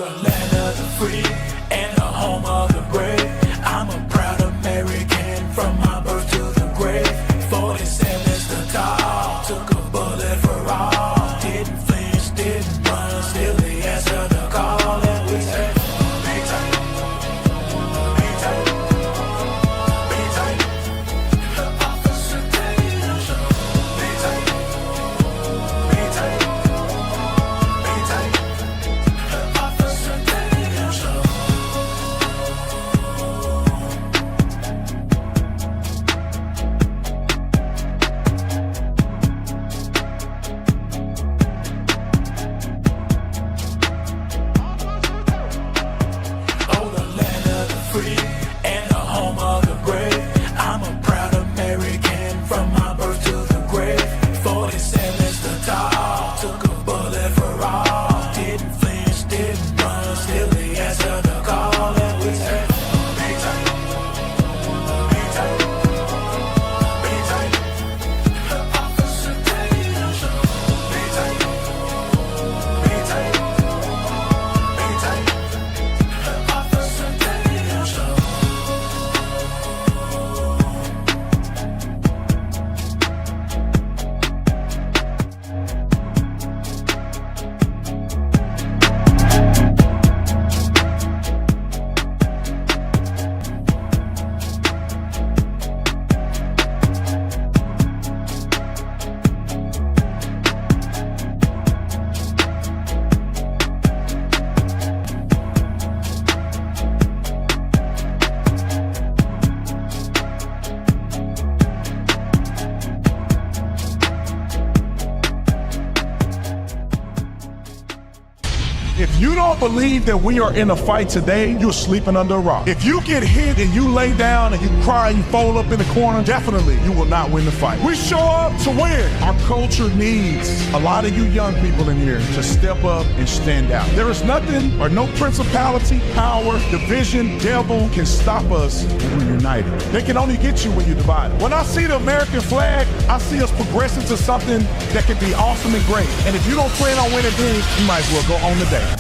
the land of the free and the home of the brave. I'm a proud American from my birth to the grave. 47 is the tall, took a bullet for all. Didn't flinch, didn't run, still the answer the call. And we say, be tight, be tight, be tight. Officer Tatum show. Be tight, be tight, be tight. Officer Tatum show. Oh, the land of the free and the home of the brave. I'm a proud American from my birth to the grave. 47 is the tall, took a bullet for all. Didn't flinch, didn't run, still the answer the call. And we say, be tight, be tight, be tight. Officer Tatum show. Be tight, be tight, be tight. Officer Tatum show. If you don't believe that we are in a fight today, you're sleeping under a rock. If you get hit and you lay down and you cry and you fold up in the corner, definitely you will not win the fight. We show up to win. Our culture needs a lot of you young people in here to step up and stand out. There is nothing or no principality, power, division, devil can stop us when we're united. They can only get you when you're divided. When I see the American flag, I see us progressing to something that can be awesome and great. And if you don't plan on winning then, you might as well go on the day.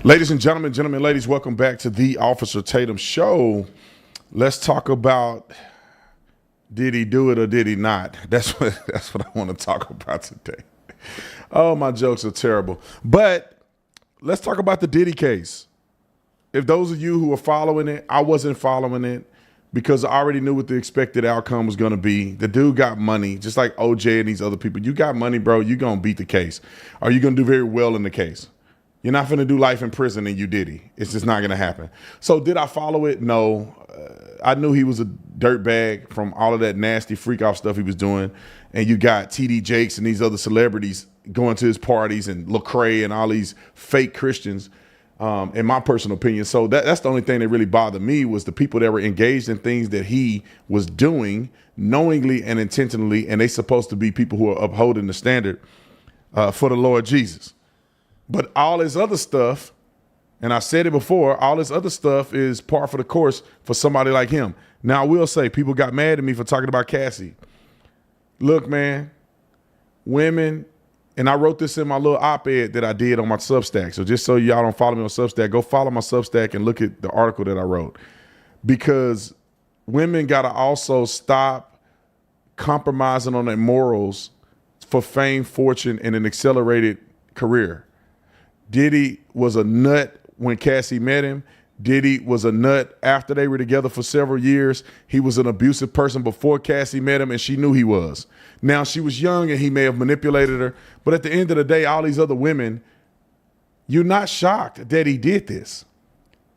Ladies and gentlemen, ladies, welcome back to the Officer Tatum Show. Let's talk about, did he do it or did he not? That's what I want to talk about today. Oh, my jokes are terrible. But let's talk about the Diddy case. If those of you who are following it, I wasn't following it because I already knew what the expected outcome was going to be. The dude got money, just like OJ and these other people. You got money, bro, you're going to beat the case. Or you're going to do very well in the case. You're not going to do life in prison and you Diddy. It's just not going to happen. So did I follow it? No. I knew he was a dirtbag from all of that nasty freak off stuff he was doing. And you got TD Jakes and these other celebrities going to his parties and Lecrae and all these fake Christians, in my personal opinion. So that's the only thing that really bothered me was the people that were engaged in things that he was doing knowingly and intentionally. And they supposed to be people who are upholding the standard for the Lord Jesus. But all this other stuff, and I said it before, all this other stuff is par for the course for somebody like him. Now, I will say people got mad at me for talking about Cassie. Look, man, women, and I wrote this in my little op-ed that I did on my Substack. So just so y'all don't follow me on Substack, go follow my Substack and look at the article that I wrote. Because women got to also stop compromising on their morals for fame, fortune, and an accelerated career. Diddy was a nut when Cassie met him. Diddy was a nut after they were together for several years. He was an abusive person before Cassie met him, and she knew he was. Now, she was young, and he may have manipulated her. But at the end of the day, all these other women, you're not shocked that he did this.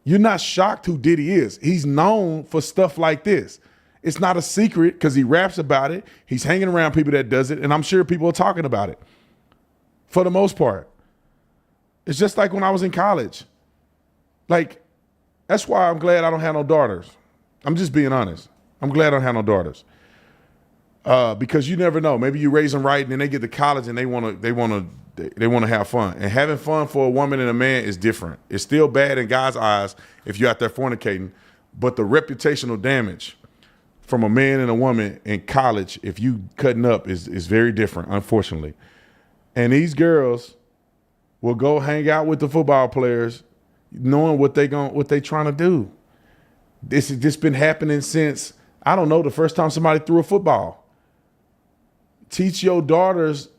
You're not shocked who Diddy is. He's known for stuff like this. It's not a secret because he raps about it. He's hanging around people that does it, and I'm sure people are talking about it for the most part. It's just like when I was in college. Like, that's why I'm glad I don't have no daughters. I'm just being honest. I'm glad I don't have no daughters. Because you never know. Maybe you raise them right and then they get to college and they want to have fun. And having fun for a woman and a man is different. It's still bad in guys' eyes if you're out there fornicating. But the reputational damage from a man and a woman in college, if you cutting up, is very different, unfortunately. And these girls will go hang out with the football players, knowing what they trying to do. This has just been happening since, I don't know, the first time somebody threw a football. Teach your daughters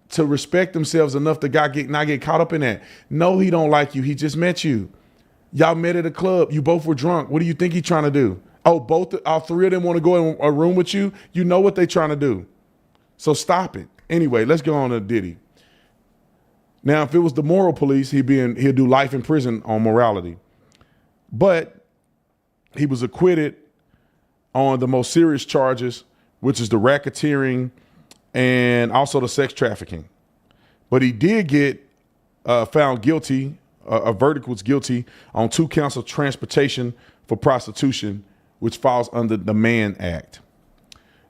to respect themselves enough to not get caught up in that. No, he don't like you. He just met you. Y'all met at a club. You both were drunk. What do you think he's trying to do? Oh, all three of them want to go in a room with you? You know what they're trying to do. So stop it. Anyway, let's go on to Diddy. Now, if it was the moral police, he'd do life in prison on morality. But he was acquitted on the most serious charges, which is the racketeering and also the sex trafficking. But he did get found guilty. A verdict was guilty on 2 counts of transportation for prostitution, which falls under the Mann Act.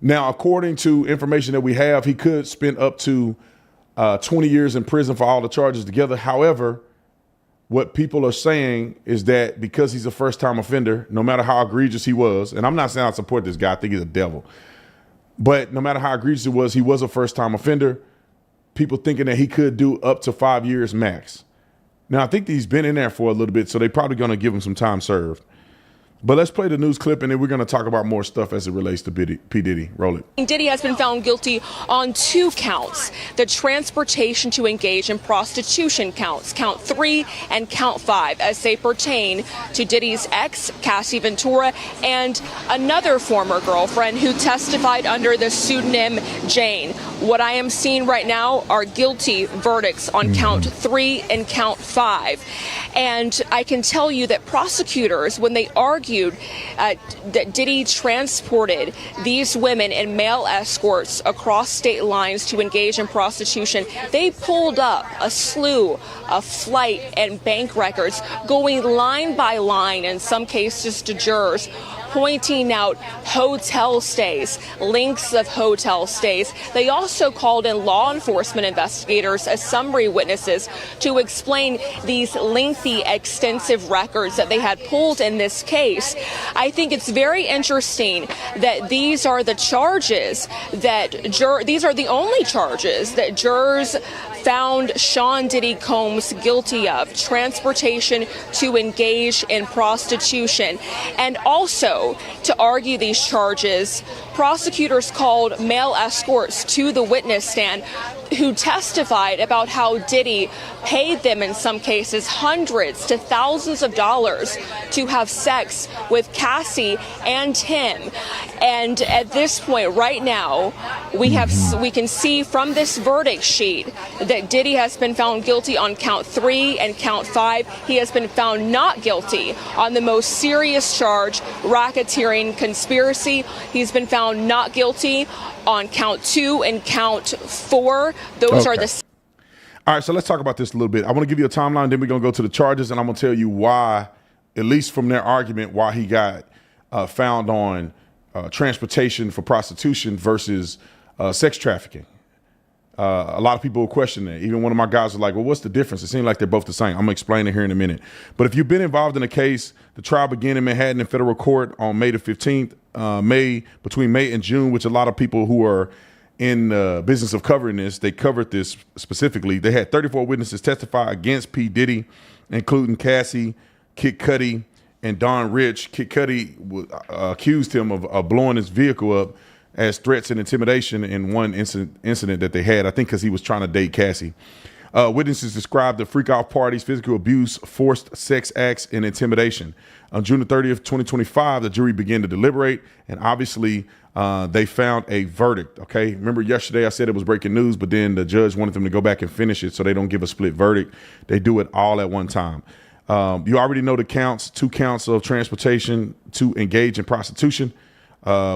Now, according to information that we have, he could spend up to 20 years in prison for all the charges together. However, what people are saying is that because he's a first-time offender, no matter how egregious he was, and I'm not saying I support this guy, I think he's a devil, but no matter how egregious he was a first-time offender, people thinking that he could do up to 5 years max. Now, I think he's been in there for a little bit, so they're probably going to give him some time served. But let's play the news clip, and then we're going to talk about more stuff as it relates to P. Diddy. Roll it. Diddy has been found guilty on 2 counts. The transportation to engage in prostitution counts, count 3 and count 5, as they pertain to Diddy's ex, Cassie Ventura, and another former girlfriend who testified under the pseudonym Jane. What I am seeing right now are guilty verdicts on count 3 and count 5. And I can tell you that prosecutors, when they argued that Diddy transported these women in male escorts across state lines to engage in prostitution, they pulled up a slew of flight and bank records, going line by line, in some cases to jurors, pointing out hotel stays, lengths of hotel stays. They also called in law enforcement investigators as summary witnesses to explain these lengthy, extensive records that they had pulled in this case. I think it's very interesting that these are the charges these are the only charges that jurors found Sean Diddy Combs guilty of: transportation to engage in prostitution. And also, to argue these charges, prosecutors called male escorts to the witness stand who testified about how Diddy paid them, in some cases, hundreds to thousands of dollars to have sex with Cassie and him. And at this point, right now, we can see from this verdict sheet that Diddy has been found guilty on count 3 and count 5. He has been found not guilty on the most serious charge, racketeering conspiracy. He's been found not guilty on count 2 and count 4. Those are the... All right, so let's talk about this a little bit. I want to give you a timeline, then we're going to go to the charges, and I'm going to tell you why, at least from their argument, why he got found on transportation for prostitution versus sex trafficking. A lot of people will question that. Even one of my guys was like, well, what's the difference? It seems like they're both the same. I'm going to explain it here in a minute. But if you've been involved in a case, the trial began in Manhattan in federal court on May the 15th, between May and June, which a lot of people who are in the business of covering this, they covered this specifically. They had 34 witnesses testify against P. Diddy, including Cassie, Kid Cudi, and Don Rich. Kid Cudi accused him of blowing his vehicle up as threats and intimidation in one incident that they had, I think because he was trying to date Cassie. Witnesses described the freak-off parties, physical abuse, forced sex acts, and intimidation. On June 30th, 2025, the jury began to deliberate, and obviously they found a verdict, okay? Remember yesterday I said it was breaking news, but then the judge wanted them to go back and finish it so they don't give a split verdict. They do it all at one time. You already know the counts: 2 counts of transportation to engage in prostitution,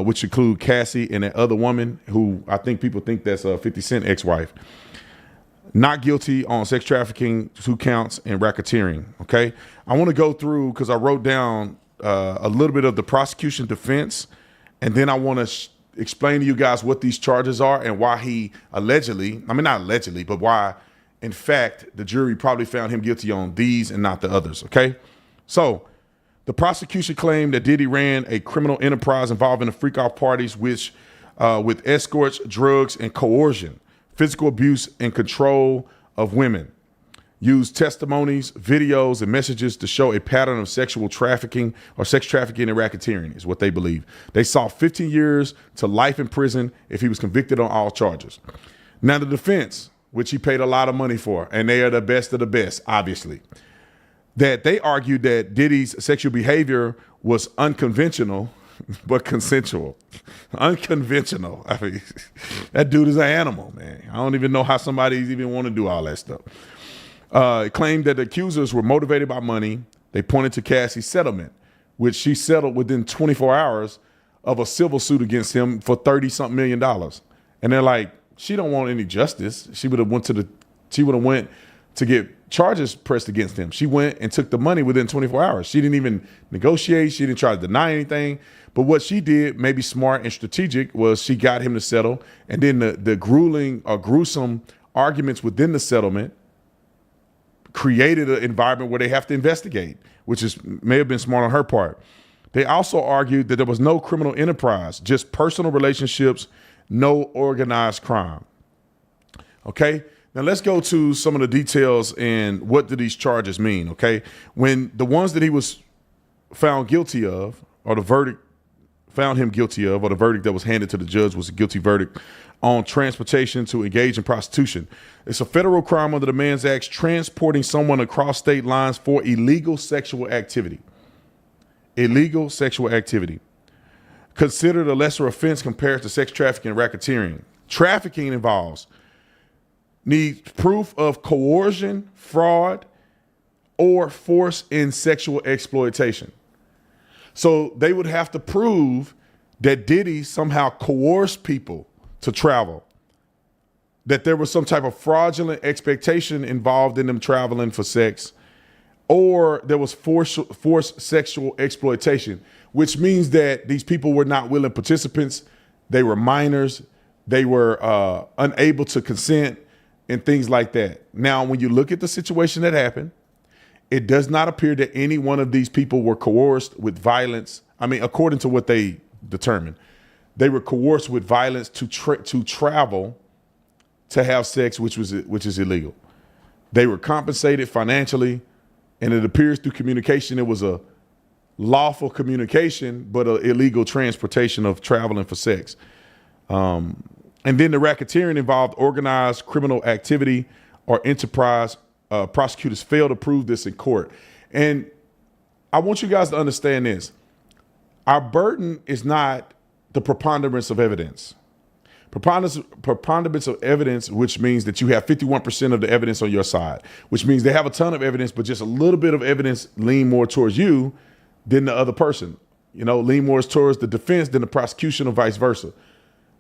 which include Cassie and that other woman who I think people think that's a 50 Cent ex-wife. Not guilty on sex trafficking, 2 counts, and racketeering, okay? I want to go through, because I wrote down a little bit of the prosecution defense, and then I want to explain to you guys what these charges are and why he allegedly, I mean not allegedly, but why, in fact, the jury probably found him guilty on these and not the others, okay? So, the prosecution claimed that Diddy ran a criminal enterprise involving the freak-off parties, which with escorts, drugs, and coercion, physical abuse, and control of women. used testimonies, videos, and messages to show a pattern of sexual trafficking or sex trafficking and racketeering is what they believe. They saw 15 years to life in prison if he was convicted on all charges. Now the defense, which he paid a lot of money for, and they are the best of the best, obviously, that they argued that Diddy's sexual behavior was unconventional but consensual. Unconventional. I mean, that dude is an animal, man. I don't even know how somebody even want to do all that stuff. It claimed that the accusers were motivated by money. They pointed to Cassie's settlement, which she settled within 24 hours of a civil suit against him for $30-something million. And they're like, she don't want any justice. She would have went to get charges pressed against him. She went and took the money within 24 hours. She didn't even negotiate. She didn't try to deny anything. But what she did, maybe smart and strategic, was she got him to settle. And then the grueling or gruesome arguments within the settlement created an environment where they have to investigate, which may have been smart on her part. They also argued that there was no criminal enterprise, just personal relationships, no organized crime. Okay, now let's go to some of the details and what do these charges mean, okay? When the ones that he was found guilty of, or the verdict found him guilty of, or the verdict that was handed to the judge was a guilty verdict on transportation to engage in prostitution. It's a federal crime under the Man's Act, transporting someone across state lines for illegal sexual activity. Illegal sexual activity. Considered a lesser offense compared to sex trafficking and racketeering. Trafficking needs proof of coercion, fraud, or force in sexual exploitation. So they would have to prove that Diddy somehow coerced people to travel, that there was some type of fraudulent expectation involved in them traveling for sex, or there was forced sexual exploitation, which means that these people were not willing participants. They were minors. They were unable to consent and things like that. Now, when you look at the situation that happened, it does not appear that any one of these people were coerced with violence. I mean, according to what they determined, they were coerced with violence to travel to have sex, which is illegal. They were compensated financially, and it appears through communication it was a lawful communication, but an illegal transportation of traveling for sex. And then the racketeering involved organized criminal activity or enterprise. Prosecutors failed to prove this in court. And I want you guys to understand this. Our burden is not the preponderance of evidence. Preponderance of evidence, which means that you have 51% of the evidence on your side, which means they have a ton of evidence, but just a little bit of evidence lean more towards you than the other person. You know, lean more towards the defense than the prosecution or vice versa.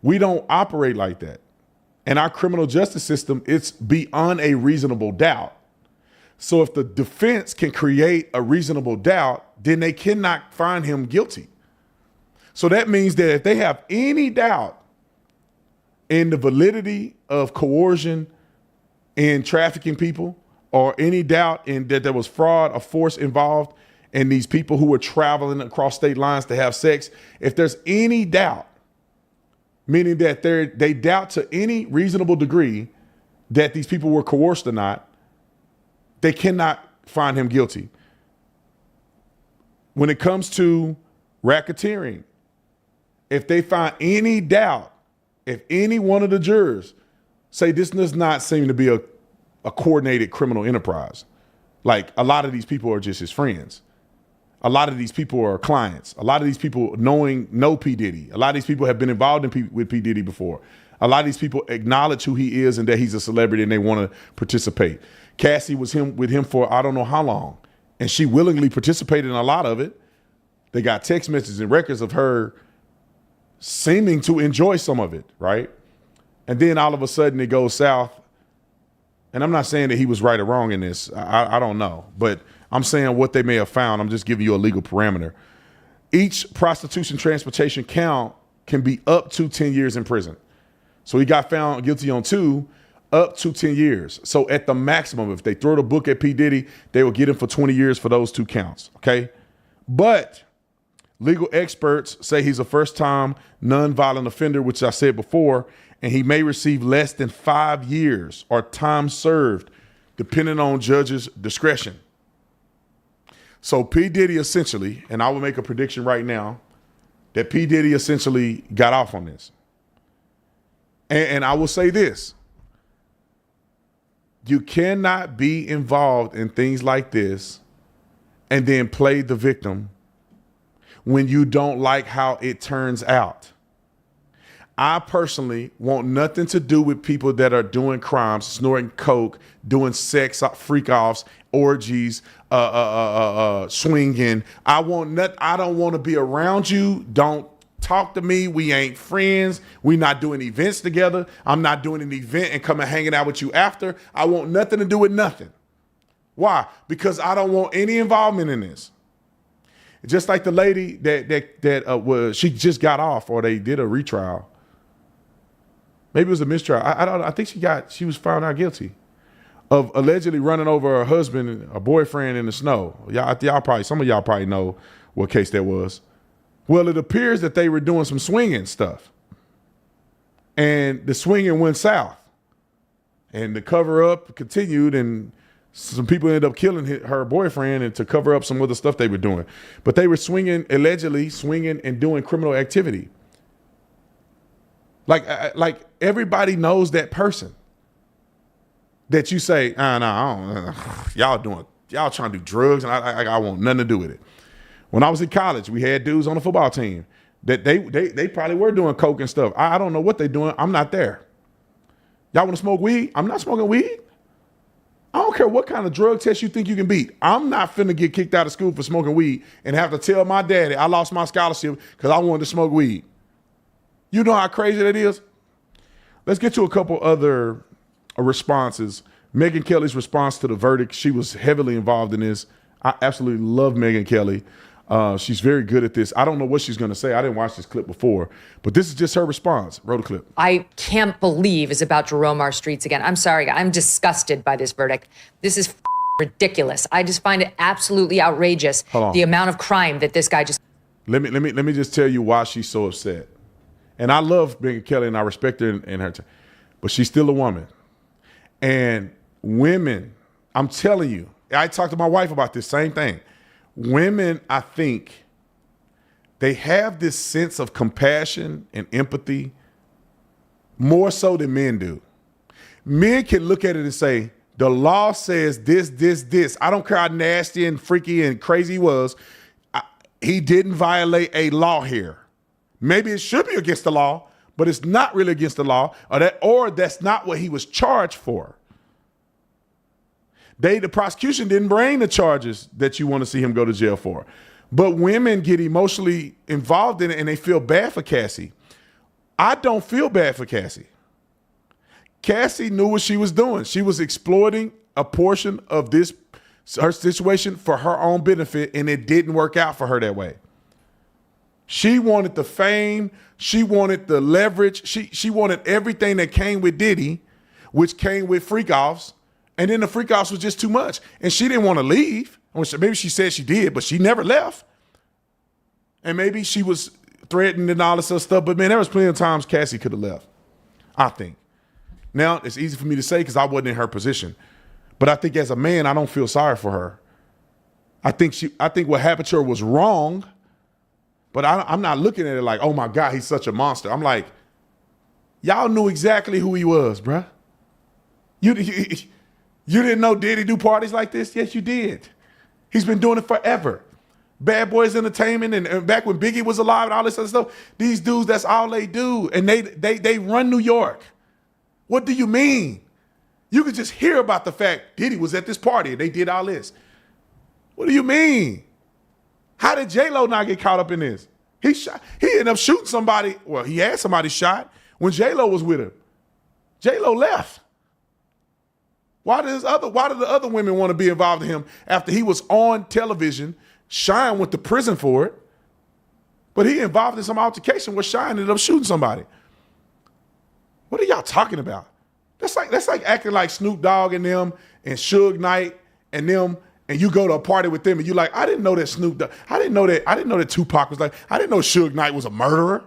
We don't operate like that. In our criminal justice system, it's beyond a reasonable doubt. So if the defense can create a reasonable doubt, then they cannot find him guilty. So that means that if they have any doubt in the validity of coercion in trafficking people, or any doubt in that there was fraud or force involved in these people who were traveling across state lines to have sex, if there's any doubt, meaning that they doubt to any reasonable degree that these people were coerced or not, they cannot find him guilty. When it comes to racketeering, if they find any doubt, if any one of the jurors say this does not seem to be a coordinated criminal enterprise, like a lot of these people are just his friends. A lot of these people are clients. A lot of these people know P. Diddy. A lot of these people have been involved with P. Diddy before. A lot of these people acknowledge who he is and that he's a celebrity and they want to participate. Cassie was with him for I don't know how long, and she willingly participated in a lot of it. They got text messages and records of her seeming to enjoy some of it, right? And then all of a sudden it goes south. And I'm not saying that he was right or wrong in this. I don't know. But I'm saying what they may have found. I'm just giving you a legal parameter. Each prostitution transportation count can be up to 10 years in prison. So he got found guilty on 2, up to 10 years. So at the maximum, if they throw the book at P. Diddy, they will get him for 20 years for those 2 counts, okay? But legal experts say he's a first-time nonviolent offender, which I said before, and he may receive less than 5 years or time served depending on judges' discretion. So P. Diddy essentially, and I will make a prediction right now, that P. Diddy essentially got off on this. And I will say this. You cannot be involved in things like this and then play the victim when you don't like how it turns out. I personally want nothing to do with people that are doing crimes, snorting coke, doing sex freak-offs, orgies, swinging. I don't want to be around you. Don't talk to me. We ain't friends. We not doing events together. I'm not doing an event and coming hanging out with you after. I want nothing to do with nothing. Why? Because I don't want any involvement in this. Just like the lady that she just got off, or they did a retrial. Maybe it was a mistrial. I don't know. I think she was found out guilty of allegedly running over her husband, a boyfriend in the snow. Some of y'all probably know what case that was. Well, it appears that they were doing some swinging stuff, and the swinging went south, and the cover up continued, and some people ended up killing her boyfriend and to cover up some other stuff they were doing. But they were allegedly swinging and doing criminal activity. Like everybody knows that person that you say, no, y'all trying to do drugs, and I want nothing to do with it. When I was in college, we had dudes on the football team that they probably were doing coke and stuff. I don't know what they're doing. I'm not there. Y'all want to smoke weed? I'm not smoking weed. I don't care what kind of drug test you think you can beat. I'm not finna get kicked out of school for smoking weed and have to tell my daddy I lost my scholarship because I wanted to smoke weed. You know how crazy that is? Let's get to a couple other responses. Megyn Kelly's response to the verdict. She was heavily involved in this. I absolutely love Megyn Kelly. She's very good at this. I don't know what she's going to say. I didn't watch this clip before, but this is just her response. Roll the clip. I can't believe is about to roam our streets again. I'm sorry. I'm disgusted by this verdict. This is ridiculous. I just find it absolutely outrageous. The amount of crime that this guy just. Let me just tell you why she's so upset. And I love Megyn Kelly and I respect her in her time, but she's still a woman. And women, I'm telling you, I talked to my wife about this same thing. Women, I think, they have this sense of compassion and empathy more so than men do. Men can look at it and say, the law says this. I don't care how nasty and freaky and crazy he was. He didn't violate a law here. Maybe it should be against the law, but it's not really against the law, or that's not what he was charged for. The prosecution didn't bring the charges that you want to see him go to jail for. But women get emotionally involved in it and they feel bad for Cassie. I don't feel bad for Cassie. Cassie knew what she was doing. She was exploiting a portion of her situation for her own benefit, and it didn't work out for her that way. She wanted the fame. She wanted the leverage. She wanted everything that came with Diddy, which came with freak-offs. And then the freak-offs was just too much. And she didn't want to leave. Maybe she said she did, but she never left. And maybe she was threatened and all this other stuff. But, man, there was plenty of times Cassie could have left, I think. Now, it's easy for me to say because I wasn't in her position. But I think as a man, I don't feel sorry for her. I think what happened to her was wrong. But I'm not looking at it like, oh, my God, he's such a monster. I'm like, y'all knew exactly who he was, bruh. You didn't know Diddy do parties like this? Yes, you did. He's been doing it forever. Bad Boys Entertainment and back when Biggie was alive and all this other stuff, these dudes, that's all they do. And they run New York. What do you mean? You could just hear about the fact Diddy was at this party and they did all this. What do you mean? How did J-Lo not get caught up in this? He ended up shooting somebody. Well, he had somebody shot when J-Lo was with him. J-Lo left. Why did the other women want to be involved in him after he was on television? Shine went to prison for it. But he involved in some altercation where Shine ended up shooting somebody. What are y'all talking about? That's like acting like Snoop Dogg and them and Suge Knight and them, and you go to a party with them and you like, I didn't know that Snoop Dogg, I didn't know that Tupac was like, I didn't know Suge Knight was a murderer.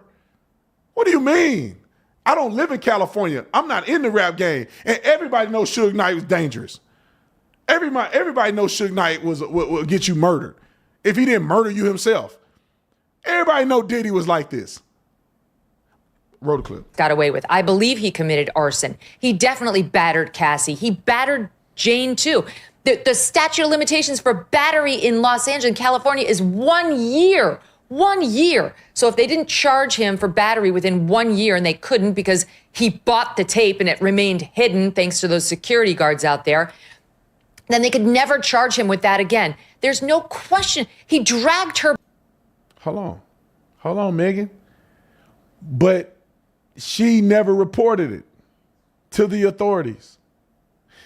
What do you mean? I don't live in California. I'm not in the rap game. And everybody knows Suge Knight was dangerous. Everybody knows Suge Knight will get you murdered if he didn't murder you himself. Everybody know Diddy was like this. Roll the clip. Got away with. I believe he committed arson. He definitely battered Cassie. He battered Jane too. The statute of limitations for battery in Los Angeles, California is 1 year. 1 year. So if they didn't charge him for battery within 1 year, and they couldn't because he bought the tape and it remained hidden thanks to those security guards out there, then they could never charge him with that again. There's no question. He dragged her. Hold on, Megan. But she never reported it to the authorities.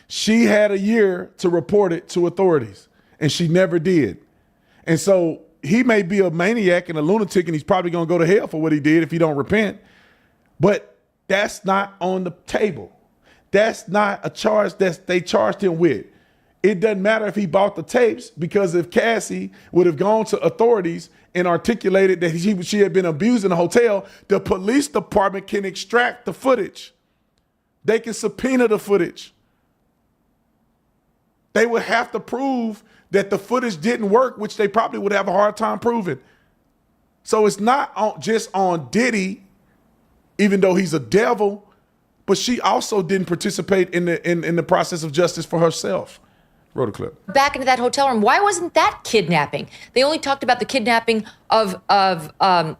She had a year to report it to authorities, and she never did. And so he may be a maniac and a lunatic, and he's probably going to go to hell for what he did if he don't repent. But that's not on the table. That's not a charge that they charged him with. It doesn't matter if he bought the tapes, because if Cassie would have gone to authorities and articulated that she had been abused in a hotel, the police department can extract the footage. They can subpoena the footage. They would have to prove that the footage didn't work, which they probably would have a hard time proving. So it's not just on Diddy, even though he's a devil, but she also didn't participate in the process of justice for herself. Roll the clip. Back into that hotel room. Why wasn't that kidnapping? They only talked about the kidnapping of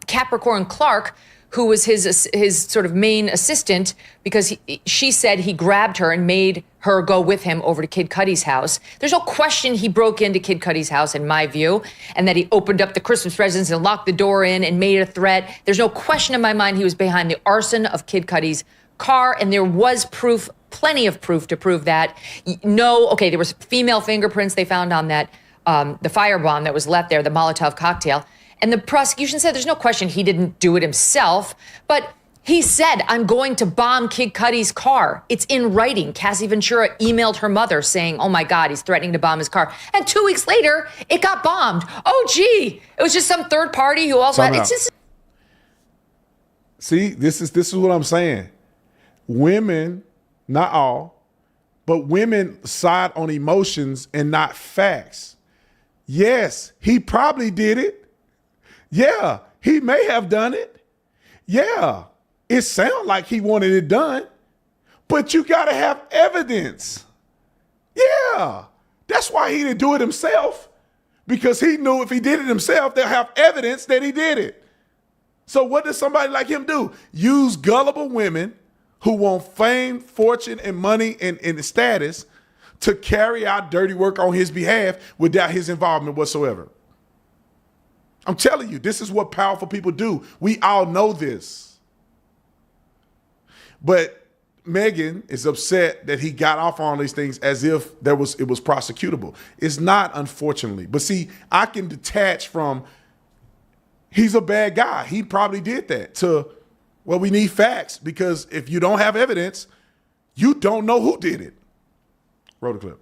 Capricorn Clark, who was his sort of main assistant, because she said he grabbed her and made her go with him over to Kid Cudi's house. There's no question he broke into Kid Cudi's house, in my view, and that he opened up the Christmas presents and locked the door in and made a threat. There's no question in my mind he was behind the arson of Kid Cudi's car, and there was proof, plenty of proof to prove that. There was female fingerprints they found on that, the firebomb that was left there, the Molotov cocktail. And the prosecution said there's no question he didn't do it himself, but he said, I'm going to bomb Kid Cudi's car. It's in writing. Cassie Ventura emailed her mother saying, oh my God, he's threatening to bomb his car. And 2 weeks later, it got bombed. Oh, gee, it was just some third party who also had, it's just. See, this is what I'm saying. Women, not all, but women side on emotions and not facts. Yes, he probably did it. Yeah, he may have done it. Yeah, it sounds like he wanted it done, but you got to have evidence. Yeah, that's why he didn't do it himself, because he knew if he did it himself, they'll have evidence that he did it. So what does somebody like him do? Use gullible women who want fame, fortune, and money and status to carry out dirty work on his behalf without his involvement whatsoever. I'm telling you, this is what powerful people do. We all know this. But Megan is upset that he got off on these things as if it was prosecutable. It's not, unfortunately. But see, I can detach from he's a bad guy. He probably did that to, well, we need facts, because if you don't have evidence, you don't know who did it. Roll the clip.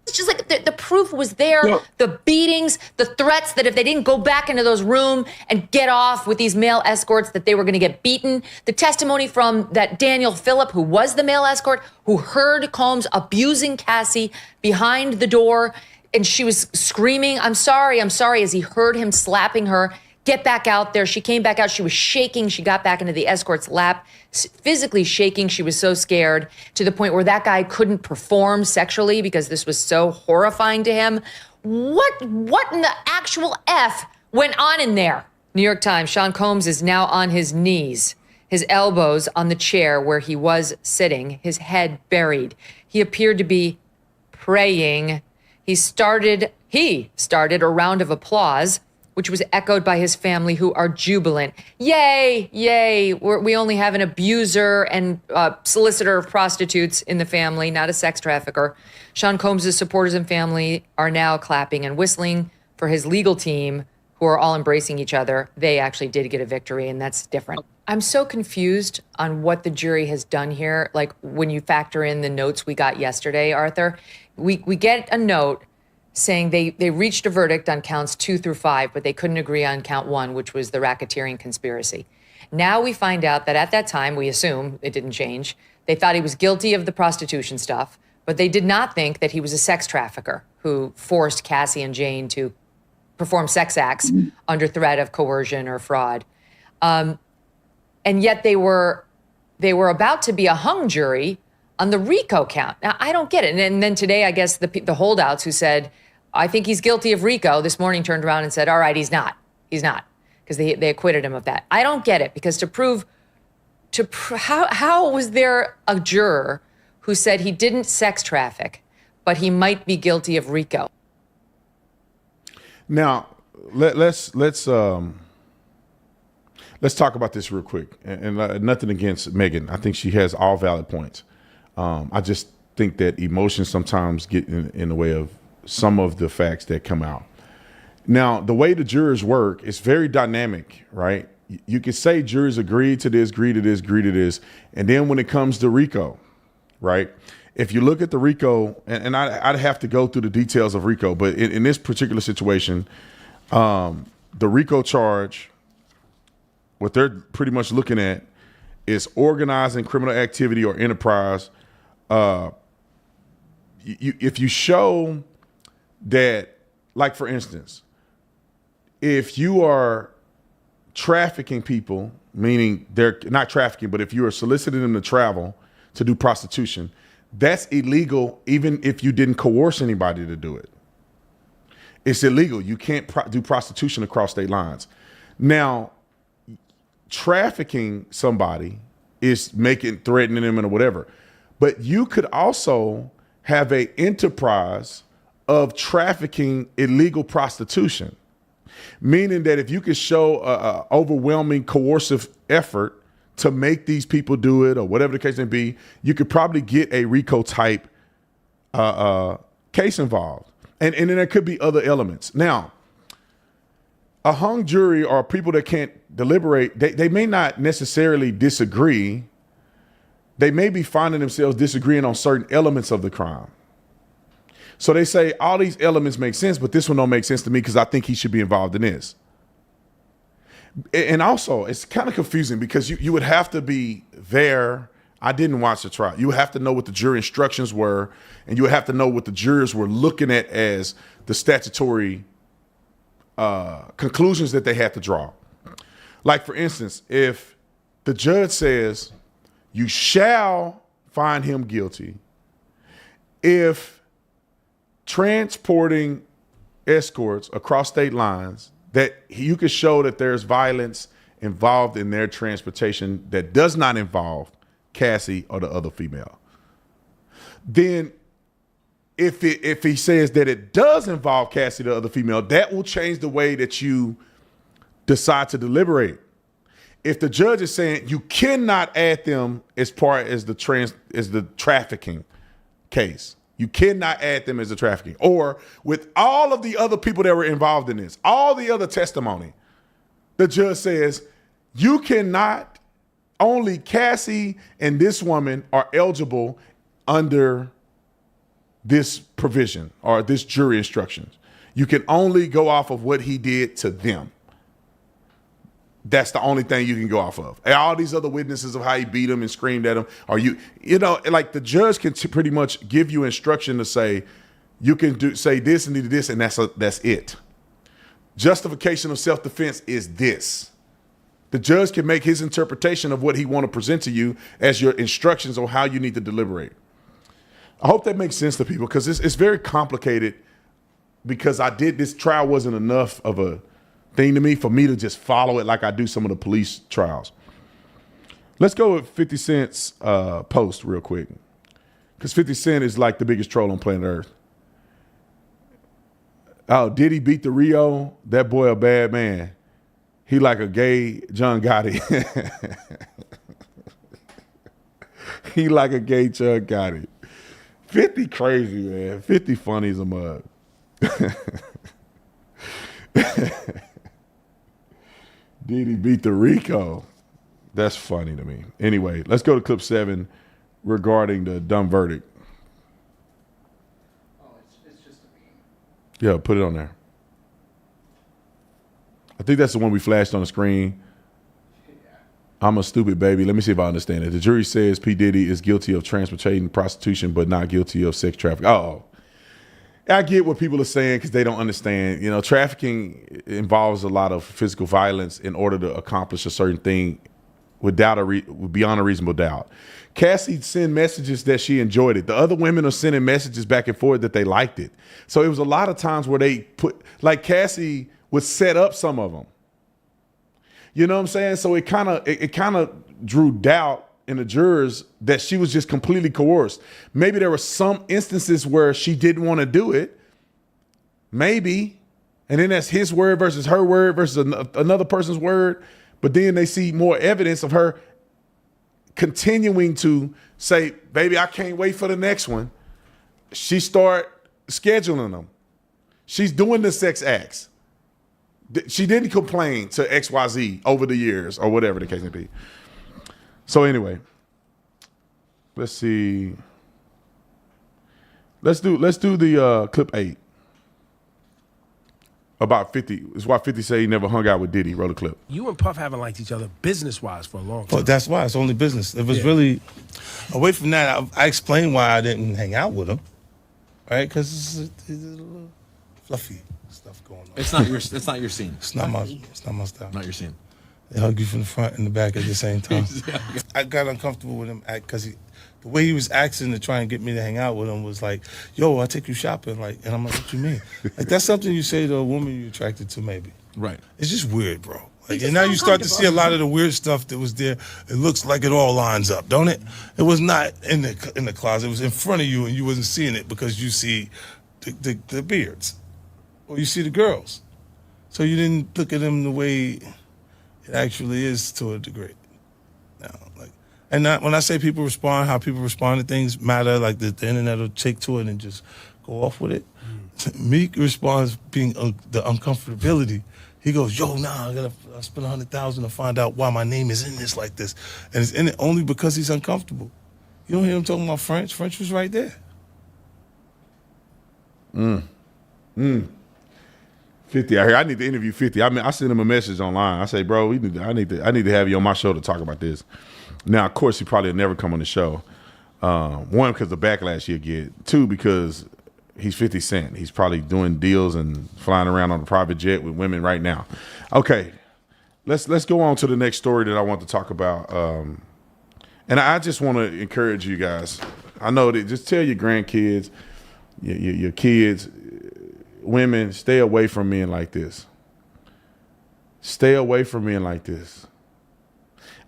It's just like the proof was there, yeah. The beatings, the threats that if they didn't go back into those rooms and get off with these male escorts, that they were going to get beaten. The testimony from that Daniel Phillip, who was the male escort, who heard Combs abusing Cassie behind the door, and she was screaming, I'm sorry, as he heard him slapping her. Get back out there. She came back out. She was shaking. She got back into the escort's lap, physically shaking. She was so scared, to the point where that guy couldn't perform sexually because this was so horrifying to him. What in the actual F went on in there? New York Times, Sean Combs is now on his knees, his elbows on the chair where he was sitting, his head buried. He appeared to be praying. He started a round of applause, which was echoed by his family, who are jubilant. Yay, yay. We only have an abuser and solicitor of prostitutes in the family, not a sex trafficker. Sean Combs' supporters and family are now clapping and whistling for his legal team, who are all embracing each other. They actually did get a victory, and that's different. I'm so confused on what the jury has done here. Like, when you factor in the notes we got yesterday, Arthur, we get a note saying they reached a verdict on counts 2 through 5, but they couldn't agree on count 1, which was the racketeering conspiracy. Now we find out that at that time, we assume it didn't change, they thought he was guilty of the prostitution stuff, but they did not think that he was a sex trafficker who forced Cassie and Jane to perform sex acts under threat of coercion or fraud. And yet they were about to be a hung jury on the RICO count. Now, I don't get it. And then today, I guess the holdouts who said, I think he's guilty of RICO, this morning turned around and said, all right, he's not, because they acquitted him of that. I don't get it, because how was there a juror who said he didn't sex traffic, but he might be guilty of RICO? Now, let's talk about this real quick. And nothing against Megan. I think she has all valid points. I just think that emotions sometimes get in the way of some of the facts that come out. Now, the way the jurors work is very dynamic, right? You could say jurors agree to this, agree to this, agree to this. And then when it comes to RICO, right? If you look at the RICO, and I'd have to go through the details of RICO, but in this particular situation, the RICO charge, what they're pretty much looking at is organizing criminal activity or enterprise. If you show that, like for instance, if you are trafficking people, meaning they're not trafficking, but if you are soliciting them to travel to do prostitution, that's illegal even if you didn't coerce anybody to do it. It's illegal. You can't do prostitution across state lines. Now, trafficking somebody is threatening them or whatever. But you could also have an enterprise of trafficking illegal prostitution, meaning that if you could show a overwhelming coercive effort to make these people do it or whatever the case may be, you could probably get a RICO type case involved. And then there could be other elements. Now, a hung jury or people that can't deliberate, they may not necessarily disagree. They may be finding themselves disagreeing on certain elements of the crime. So they say all these elements make sense, but this one don't make sense to me because I think he should be involved in this. And also, it's kind of confusing because you would have to be there. I didn't watch the trial. You would have to know what the jury instructions were, and you would have to know what the jurors were looking at as the statutory conclusions that they had to draw. Like, for instance, if the judge says, you shall find him guilty if transporting escorts across state lines, that you could show that there's violence involved in their transportation that does not involve Cassie or the other female. Then if he says that it does involve Cassie, the other female, that will change the way that you decide to deliberate. If the judge is saying you cannot add them as part as the trafficking case, you cannot add them as a trafficking, or with all of the other people that were involved in this, all the other testimony, the judge says you cannot, only Cassie and this woman are eligible under this provision or this jury instructions. You can only go off of what he did to them. That's the only thing you can go off of. And all these other witnesses of how he beat him and screamed at him, or like the judge can pretty much give you instruction to say, you can say this and do this, and that's it. Justification of self-defense is this. The judge can make his interpretation of what he want to present to you as your instructions on how you need to deliberate. I hope that makes sense to people, because it's very complicated, because this trial wasn't enough of a thing to me for me to just follow it like I do some of the police trials. Let's go with 50 Cent's post real quick, because 50 Cent is like the biggest troll on planet Earth. Oh, Diddy beat the Rio? That boy a bad man. He like a gay John Gotti. He like a gay John Gotti. 50 crazy, man. 50 funny as a mug. Diddy beat the Rico. That's funny to me. Anyway, let's go to clip 7 regarding the dumb verdict. Oh, it's just a meme. Yeah, put it on there. I think that's the one we flashed on the screen. I'm a stupid baby. Let me see if I understand it. The jury says P. Diddy is guilty of transporting prostitution, but not guilty of sex trafficking. Oh, I get what people are saying because they don't understand. You know, trafficking involves a lot of physical violence in order to accomplish a certain thing beyond a reasonable doubt. Cassie sent messages that she enjoyed it. The other women are sending messages back and forth that they liked it. So it was a lot of times where they put, like Cassie would set up some of them. You know what I'm saying? So it kind of drew doubt in the jurors that she was just completely coerced. Maybe there were some instances where she didn't want to do it. Maybe. And then that's his word versus her word versus another person's word. But then they see more evidence of her continuing to say, baby, I can't wait for the next one. She start scheduling them. She's doing the sex acts. She didn't complain to XYZ over the years or whatever the case may be. So anyway, let's see. Let's do the clip 8 about 50. It's why 50 say he never hung out with Diddy. Roll the clip. You and Puff haven't liked each other business-wise for a long time. Well, that's why. It's only business. It was really, away from that, I explained why I didn't hang out with him, right? Because it's a little fluffy stuff going on. It's not your scene. It's not my style. Not your scene. They hug you from the front and the back at the same time. I got uncomfortable with him because the way he was asking to try and get me to hang out with him was like, yo, I'll take you shopping. Like, and I'm like, what you mean? Like, that's something you say to a woman you're attracted to, maybe. Right. It's just weird, bro. Like, and now you start to see a lot of the weird stuff that was there. It looks like it all lines up, don't it? It was not in the closet. It was in front of you, and you wasn't seeing it because you see the beards, or you see the girls. So you didn't look at them the way it actually is to a degree. Now, like, and when I say people respond, how people respond to things matter. Like the internet will take to it and just go off with it. Meek responds being the uncomfortability. He goes, yo, nah, I spend $100,000 to find out why my name is in this like this. And it's in it only because he's uncomfortable. You don't hear him talking about French. French was right there. 50 out here. I need to interview 50. I sent him a message online. I say, bro, I need to have you on my show to talk about this. Now, of course, he probably will never come on the show. One, because the backlash he'll get. Two, because he's 50 Cent. He's probably doing deals and flying around on a private jet with women right now. Okay, let's go on to the next story that I want to talk about. And I just want to encourage you guys. I know that just tell your grandkids, your kids, women, stay away from men like this. Stay away from men like this.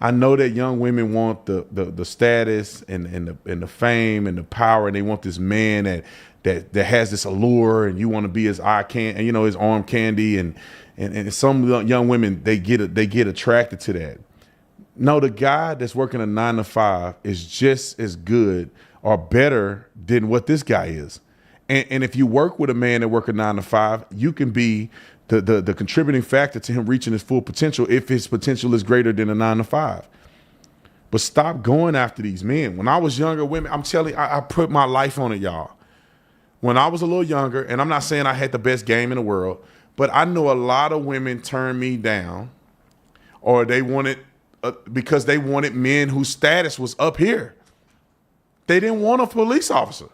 I know that young women want the status and the fame and the power, and they want this man that has this allure, and you want to be his his arm candy, and some young women they get attracted to that. No, the guy that's working a 9 to 5 is just as good or better than what this guy is. And if you work with a man that works a 9 to 5, you can be the contributing factor to him reaching his full potential if his potential is greater than a 9 to 5. But stop going after these men. When I was younger, women, I'm telling you, I put my life on it, y'all. When I was a little younger, and I'm not saying I had the best game in the world, but I know a lot of women turned me down, or they wanted because they wanted men whose status was up here. They didn't want a police officer.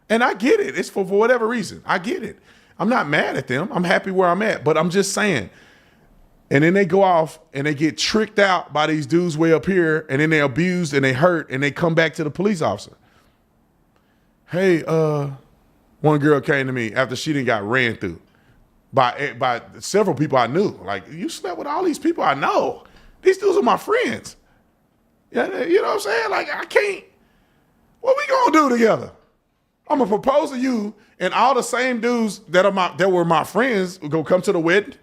And I get it. It's for whatever reason. I get it. I'm not mad at them. I'm happy where I'm at. But I'm just saying. And then they go off and they get tricked out by these dudes way up here, and then they abused and they hurt, and they come back to the police officer. Hey, one girl came to me after she done got ran through by several people I knew. Like, you slept with all these people I know. These dudes are my friends. Yeah, you know what I'm saying? Like, I can't. What we gonna do together? I'm gonna propose to you, and all the same dudes that were my friends will go come to the wedding,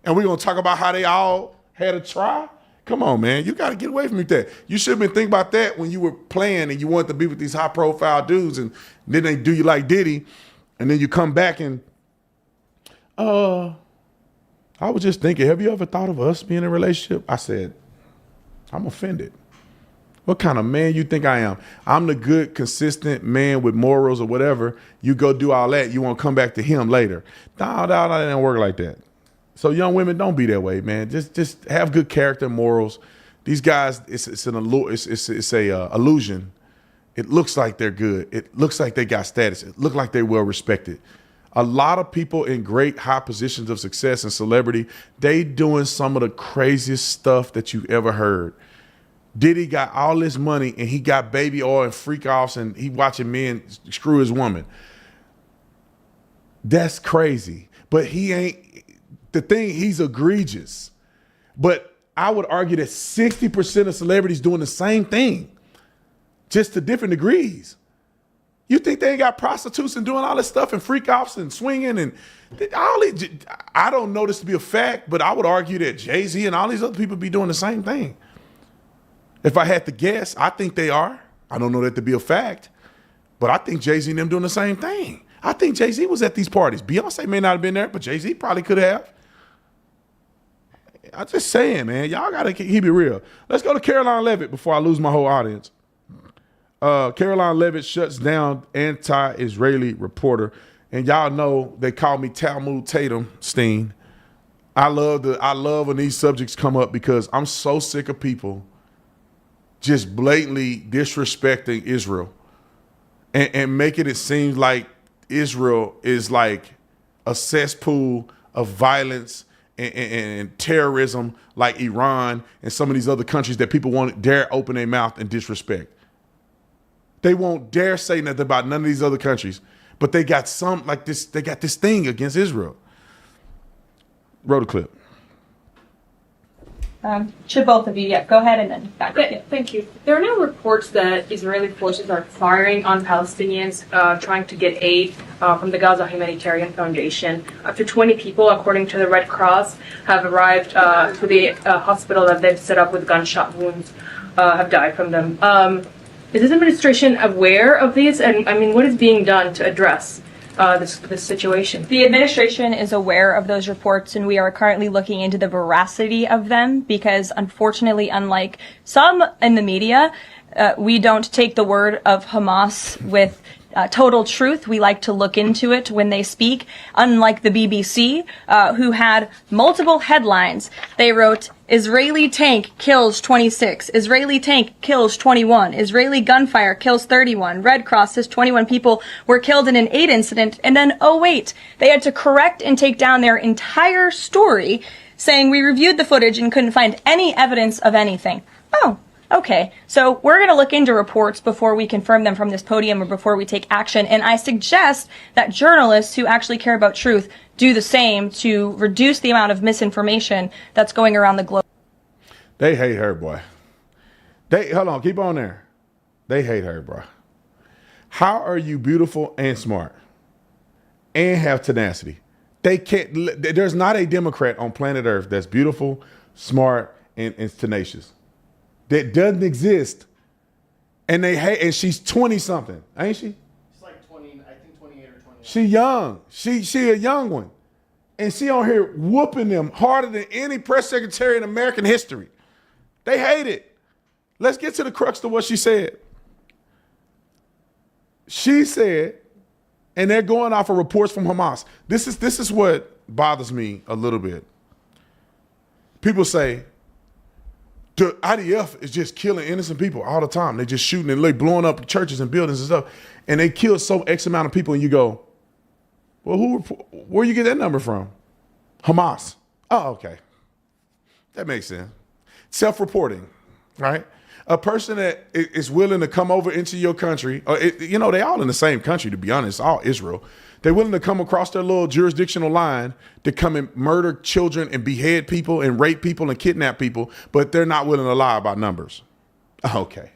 and we're gonna talk about how they all had a try. Come on, man. You gotta get away from me with that. You should have been thinking about that when you were playing and you wanted to be with these high profile dudes, and then they do you like Diddy, and then you come back and I was just thinking, have you ever thought of us being in a relationship? I said, I'm offended. What kind of man you think I am? I'm the good, consistent man with morals or whatever. You go do all that. You want to come back to him later. No, that didn't work like that. So young women, don't be that way, man. Just have good character and morals. These guys, it's an illusion. It looks like they're good. It looks like they got status. It looks like they're well respected. A lot of people in great high positions of success and celebrity, they doing some of the craziest stuff that you've ever heard. Diddy got all this money and he got baby oil and freak offs and he watching men screw his woman. That's crazy. But he ain't, the thing, he's egregious. But I would argue that 60% of celebrities doing the same thing, just to different degrees. You think they ain't got prostitutes and doing all this stuff and freak offs and swinging and all these, I don't know this to be a fact, but I would argue that Jay-Z and all these other people be doing the same thing. If I had to guess, I think they are. I don't know that to be a fact, but I think Jay-Z and them doing the same thing. I think Jay-Z was at these parties. Beyonce may not have been there, but Jay-Z probably could have. I'm just saying, man, y'all got to keep it real. Let's go to Caroline Levitt before I lose my whole audience. Caroline Levitt shuts down anti-Israeli reporter. And y'all know they call me Talmud Tatum Steen. I love when these subjects come up because I'm so sick of people just blatantly disrespecting Israel and making it seem like Israel is like a cesspool of violence and terrorism like Iran and some of these other countries that people won't dare open their mouth and disrespect. They won't dare say nothing about none of these other countries, but they got some like this. They got this thing against Israel. Roll the clip. Should both of you, yeah, go ahead and then back up. Thank you. There are now reports that Israeli forces are firing on Palestinians trying to get aid from the Gaza Humanitarian Foundation. Up to 20 people, according to the Red Cross, have arrived to the hospital that they've set up with gunshot wounds, have died from them. Is this administration aware of these? And I mean, what is being done to address this situation? The administration is aware of those reports, and we are currently looking into the veracity of them because, unfortunately, unlike some in the media, we don't take the word of Hamas with total truth. We like to look into it when they speak. Unlike the BBC, who had multiple headlines, they wrote, Israeli tank kills 26, Israeli tank kills 21, Israeli gunfire kills 31, Red Cross says 21 people were killed in an aid incident, and then, oh wait, they had to correct and take down their entire story, saying we reviewed the footage and couldn't find any evidence of anything. Oh. Okay, so we're going to look into reports before we confirm them from this podium or before we take action, and I suggest that journalists who actually care about truth do the same to reduce the amount of misinformation that's going around the globe. They hate her, boy. Hold on, keep on there. They hate her, bro. How are you beautiful and smart and have tenacity? They can't. There's not a Democrat on planet Earth that's beautiful, smart, and tenacious. That doesn't exist, and they hate. And she's 20 something, ain't she? She's like 20, I think 28 or 29. She young. She a young one, and she on here whooping them harder than any press secretary in American history. They hate it. Let's get to the crux of what she said. She said, and they're going off of reports from Hamas. This is what bothers me a little bit. People say, the IDF is just killing innocent people all the time. They're just shooting and like blowing up churches and buildings and stuff. And they kill so X amount of people. And you go, well, where you get that number from? Hamas. Oh, okay. That makes sense. Self-reporting, right? A person that is willing to come over into your country, they all in the same country, to be honest, all Israel. They're willing to come across their little jurisdictional line to come and murder children and behead people and rape people and kidnap people, but they're not willing to lie about numbers. Okay.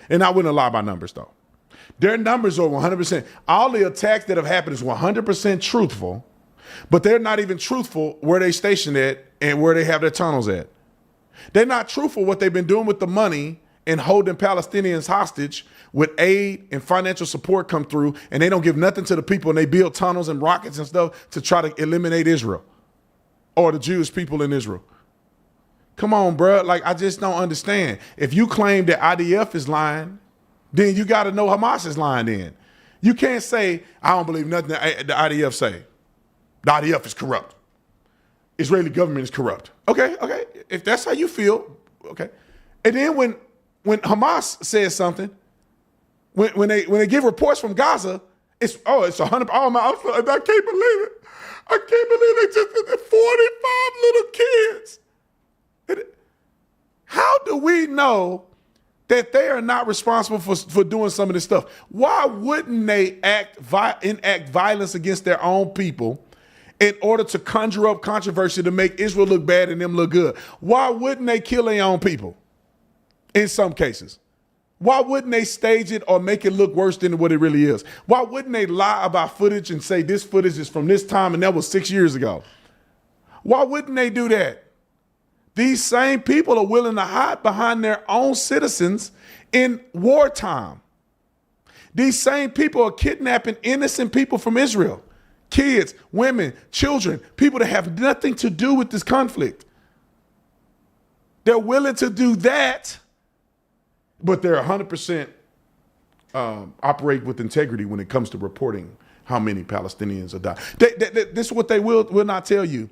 They're not willing to lie about numbers, though. Their numbers are 100%. All the attacks that have happened is 100% truthful, but they're not even truthful where they stationed at and where they have their tunnels at. They're not truthful what they've been doing with the money and holding Palestinians hostage with aid and financial support come through, and they don't give nothing to the people, and they build tunnels and rockets and stuff to try to eliminate Israel or the Jewish people in Israel. Come on, bro. Like, I just don't understand. If you claim that IDF is lying, then you got to know Hamas is lying then. You can't say, I don't believe nothing the IDF say. The IDF is corrupt. Israeli government is corrupt. Okay. If that's how you feel, Okay. And then when Hamas says something, when they give reports from Gaza, it's 100. Oh my! I can't believe it. I can't believe they just did 45 little kids. How do we know that they are not responsible for doing some of this stuff? Why wouldn't they enact violence against their own people in order to conjure up controversy to make Israel look bad and them look good? Why wouldn't they kill their own people in some cases? Why wouldn't they stage it or make it look worse than what it really is? Why wouldn't they lie about footage and say this footage is from this time and that was 6 years ago? Why wouldn't they do that? These same people are willing to hide behind their own citizens in wartime. These same people are kidnapping innocent people from Israel. Kids, women, children, people that have nothing to do with this conflict. They're willing to do that, but they're 100% operate with integrity when it comes to reporting how many Palestinians are dying. This is what they will not tell you.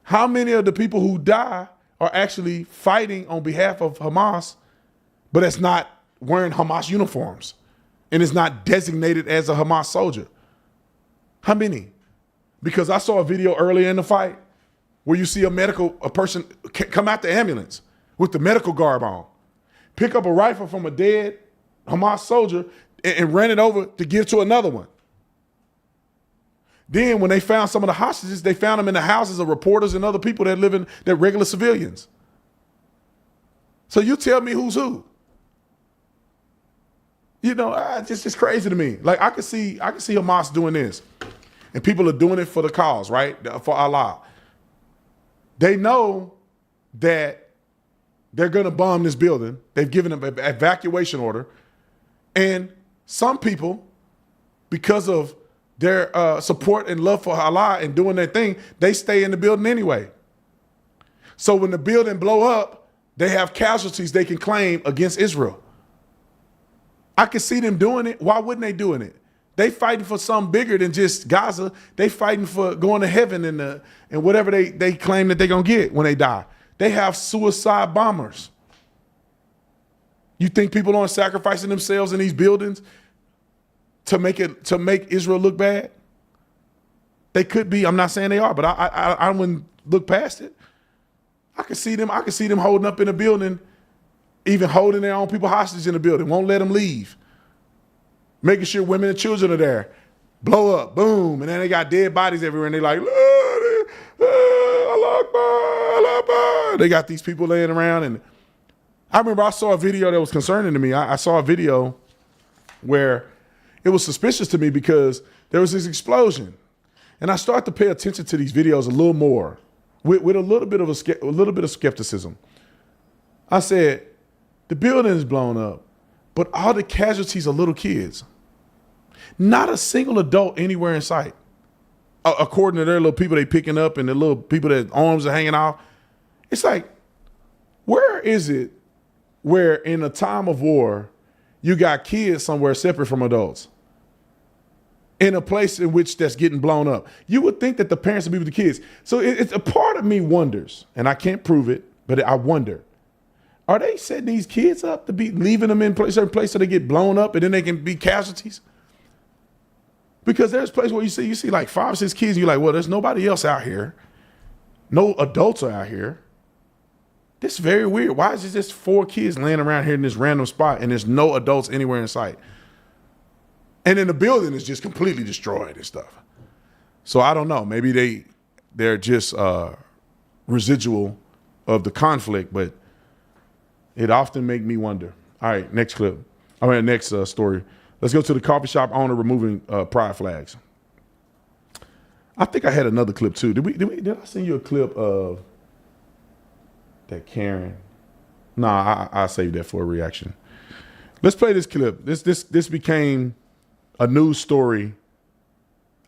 How many of the people who die are actually fighting on behalf of Hamas, but it's not wearing Hamas uniforms and is not designated as a Hamas soldier? How many? Because I saw a video earlier in the fight where you see a person come out the ambulance with the medical garb on, pick up a rifle from a dead Hamas soldier and ran it over to give to another one. Then when they found some of the hostages, they found them in the houses of reporters and other people that live in, they're regular civilians. So you tell me who's who. You know, it's just crazy to me. Like I can see Hamas doing this, and people are doing it for the cause, right? For Allah. They know that they're going to bomb this building. They've given them an evacuation order, and some people, because of their support and love for Allah and doing their thing, they stay in the building anyway. So when the building blow up, they have casualties they can claim against Israel. I can see them doing it. Why wouldn't they doing it? They fighting for something bigger than just Gaza. They fighting for going to heaven and whatever they claim that they're going to get when they die. They have suicide bombers. You think people aren't sacrificing themselves in these buildings to make Israel look bad? They could be. I'm not saying they are, but I wouldn't look past it. I could see them holding up in a building, even holding their own people hostage in the building, won't let them leave. Making sure women and children are there. Blow up, boom, and then they got dead bodies everywhere, and they like, Allah Akbar, Allah Akbar. They got these people laying around, and I remember I saw a video that was concerning to me. I saw a video where it was suspicious to me because there was this explosion, and I started to pay attention to these videos a little more with a little bit of skepticism. I said, the building is blown up, but all the casualties are little kids. Not a single adult anywhere in sight. According to their little people they picking up and the little people that arms are hanging off. It's like, where is it where in a time of war, you got kids somewhere separate from adults in a place in which that's getting blown up? You would think that the parents would be with the kids. So it's a part of me wonders, and I can't prove it, but I wonder, are they setting these kids up to be leaving them in certain places so they get blown up and then they can be casualties? Because there's a place where you see like 5 or 6 kids, and you're like, well, there's nobody else out here. No adults are out here. This is very weird. Why is it just 4 kids laying around here in this random spot and there's no adults anywhere in sight? And then the building is just completely destroyed and stuff. So I don't know. Maybe they're just residual of the conflict, but it often make me wonder. All right, next clip. Next story. Let's go to the coffee shop owner removing pride flags. I think I had another clip too. Did I send you a clip of that Karen? Nah, I'll save that for a reaction. Let's play this clip. This became a news story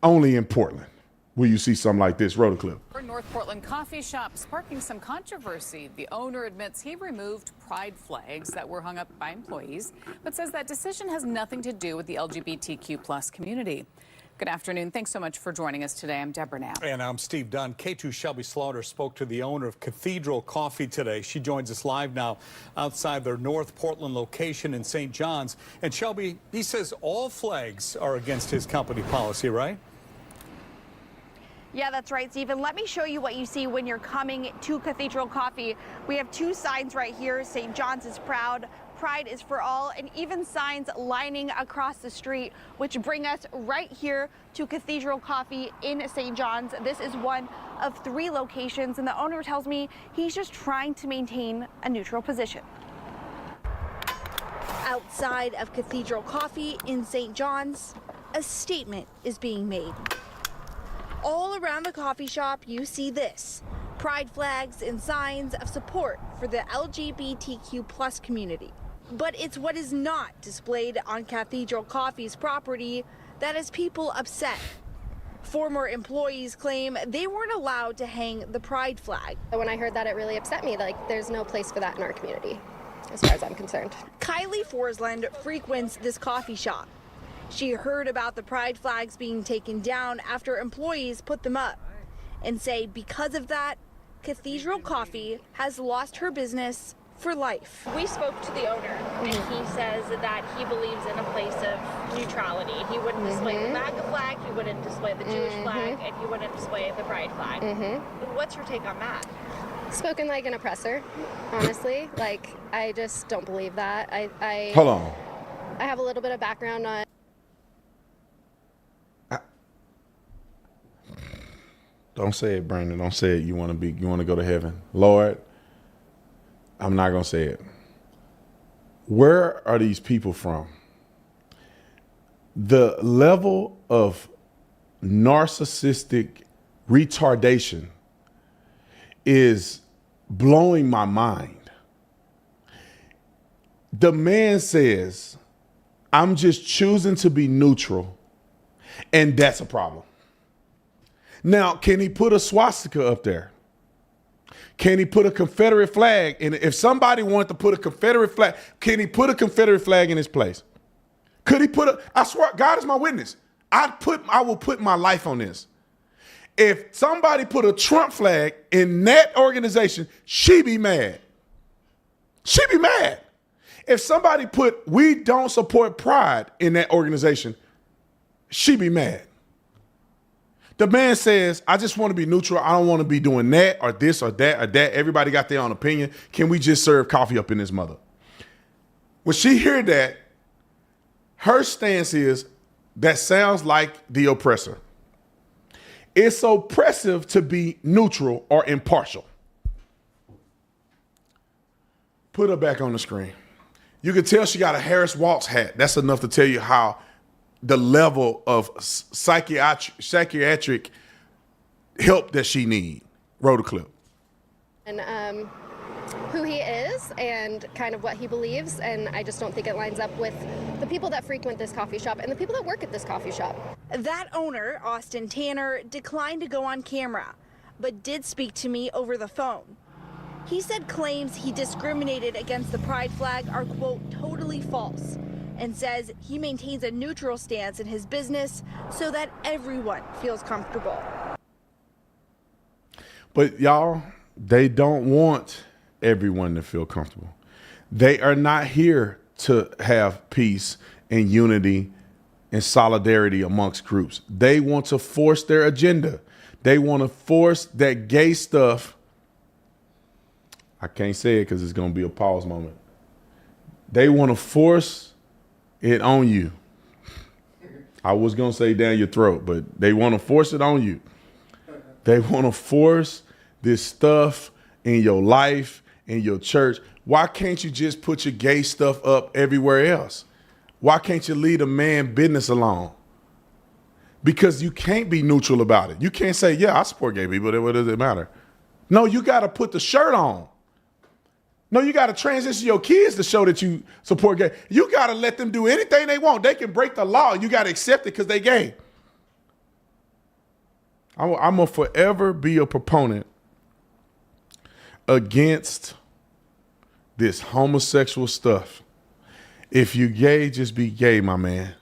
only in Portland, where you see something like this. Roll the clip. North Portland coffee shop sparking some controversy. The owner admits he removed pride flags that were hung up by employees, but says that decision has nothing to do with the LGBTQ+ community. Good afternoon. Thanks so much for joining us today. I'm Deborah Knapp. And I'm Steve Dunn. K2 Shelby Slaughter spoke to the owner of Cathedral Coffee today. She joins us live now outside their North Portland location in St. John's. And Shelby, he says all flags are against his company policy, right? Yeah, that's right, Steve. And let me show you what you see when you're coming to Cathedral Coffee. We have two signs right here. St. John's is proud. Pride is for all, and even signs lining across the street, which bring us right here to Cathedral Coffee in St. John's. This is one of 3 locations, and the owner tells me he's just trying to maintain a neutral position. Outside of Cathedral Coffee in St. John's, a statement is being made. All around the coffee shop, you see this: pride flags and signs of support for the LGBTQ+ community. But it's what is not displayed on Cathedral Coffee's property that has people upset. Former employees claim they weren't allowed to hang the pride flag. When I heard that, it really upset me. Like, there's no place for that in our community, as far as I'm concerned. Kylie Forsland frequents this coffee shop. She heard about the pride flags being taken down after employees put them up, and say because of that, Cathedral Coffee has lost her business for life. We spoke to the owner, and he says that he believes in a place of neutrality. He wouldn't display the MAGA flag, he wouldn't display the Jewish flag, and he wouldn't display the pride flag. What's your take on that? Spoken like an oppressor, honestly. Like, I just don't believe that. Hold on. I have a little bit of background on. Don't say it, Brandon. Don't say it. You want to go to heaven. Lord, I'm not going to say it. Where are these people from? The level of narcissistic retardation is blowing my mind. The man says, I'm just choosing to be neutral, and that's a problem. Now, can he put a swastika up there? Can he put a Confederate flag? And if somebody wanted to put a Confederate flag, can he put a Confederate flag in his place? Could he I swear, God is my witness. I will put my life on this. If somebody put a Trump flag in that organization, she'd be mad. She'd be mad. If somebody put "we don't support pride" in that organization, she'd be mad. The man says, I just want to be neutral. I don't want to be doing that or this or that or that. Everybody got their own opinion. Can we just serve coffee up in this mother? When she heard that, her stance is, that sounds like the oppressor. It's oppressive to be neutral or impartial. Put her back on the screen. You can tell she got a Harris Waltz hat. That's enough to tell you how the level of psychiatric help that she need. Roll the clip. And who he is and kind of what he believes, and I just don't think it lines up with the people that frequent this coffee shop and the people that work at this coffee shop. That owner, Austin Tanner, declined to go on camera, but did speak to me over the phone. He said claims he discriminated against the pride flag are, quote, totally false, and says he maintains a neutral stance in his business so that everyone feels comfortable. But y'all, they don't want everyone to feel comfortable. They are not here to have peace and unity and solidarity amongst groups. They want to force their agenda. They want to force that gay stuff. I can't say it because it's going to be a pause moment. They want to force it on you. I was going to say down your throat, but they want to force it on you. They want to force this stuff in your life, in your church. Why can't you just put your gay stuff up everywhere else? Why can't you leave a man business alone? Because you can't be neutral about it. You can't say, yeah, I support gay people. What does it matter? No, you got to put the shirt on. No, you got to transition your kids to show that you support gay. You got to let them do anything they want. They can break the law. You got to accept it because they gay. I'm going to forever be a proponent against this homosexual stuff. If you gay, just be gay, my man.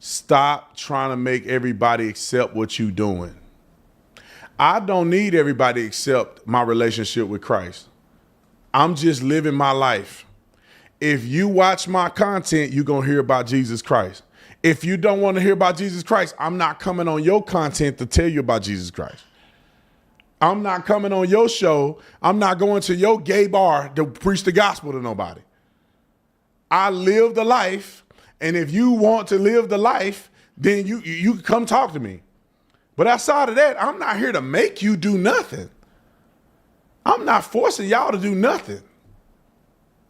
Stop trying to make everybody accept what you're doing. I don't need everybody to accept my relationship with Christ. I'm just living my life. If you watch my content, you're going to hear about Jesus Christ. If you don't want to hear about Jesus Christ, I'm not coming on your content to tell you about Jesus Christ. I'm not coming on your show. I'm not going to your gay bar to preach the gospel to nobody. I live the life, and if you want to live the life, then you come talk to me. But outside of that, I'm not here to make you do nothing. I'm not forcing y'all to do nothing.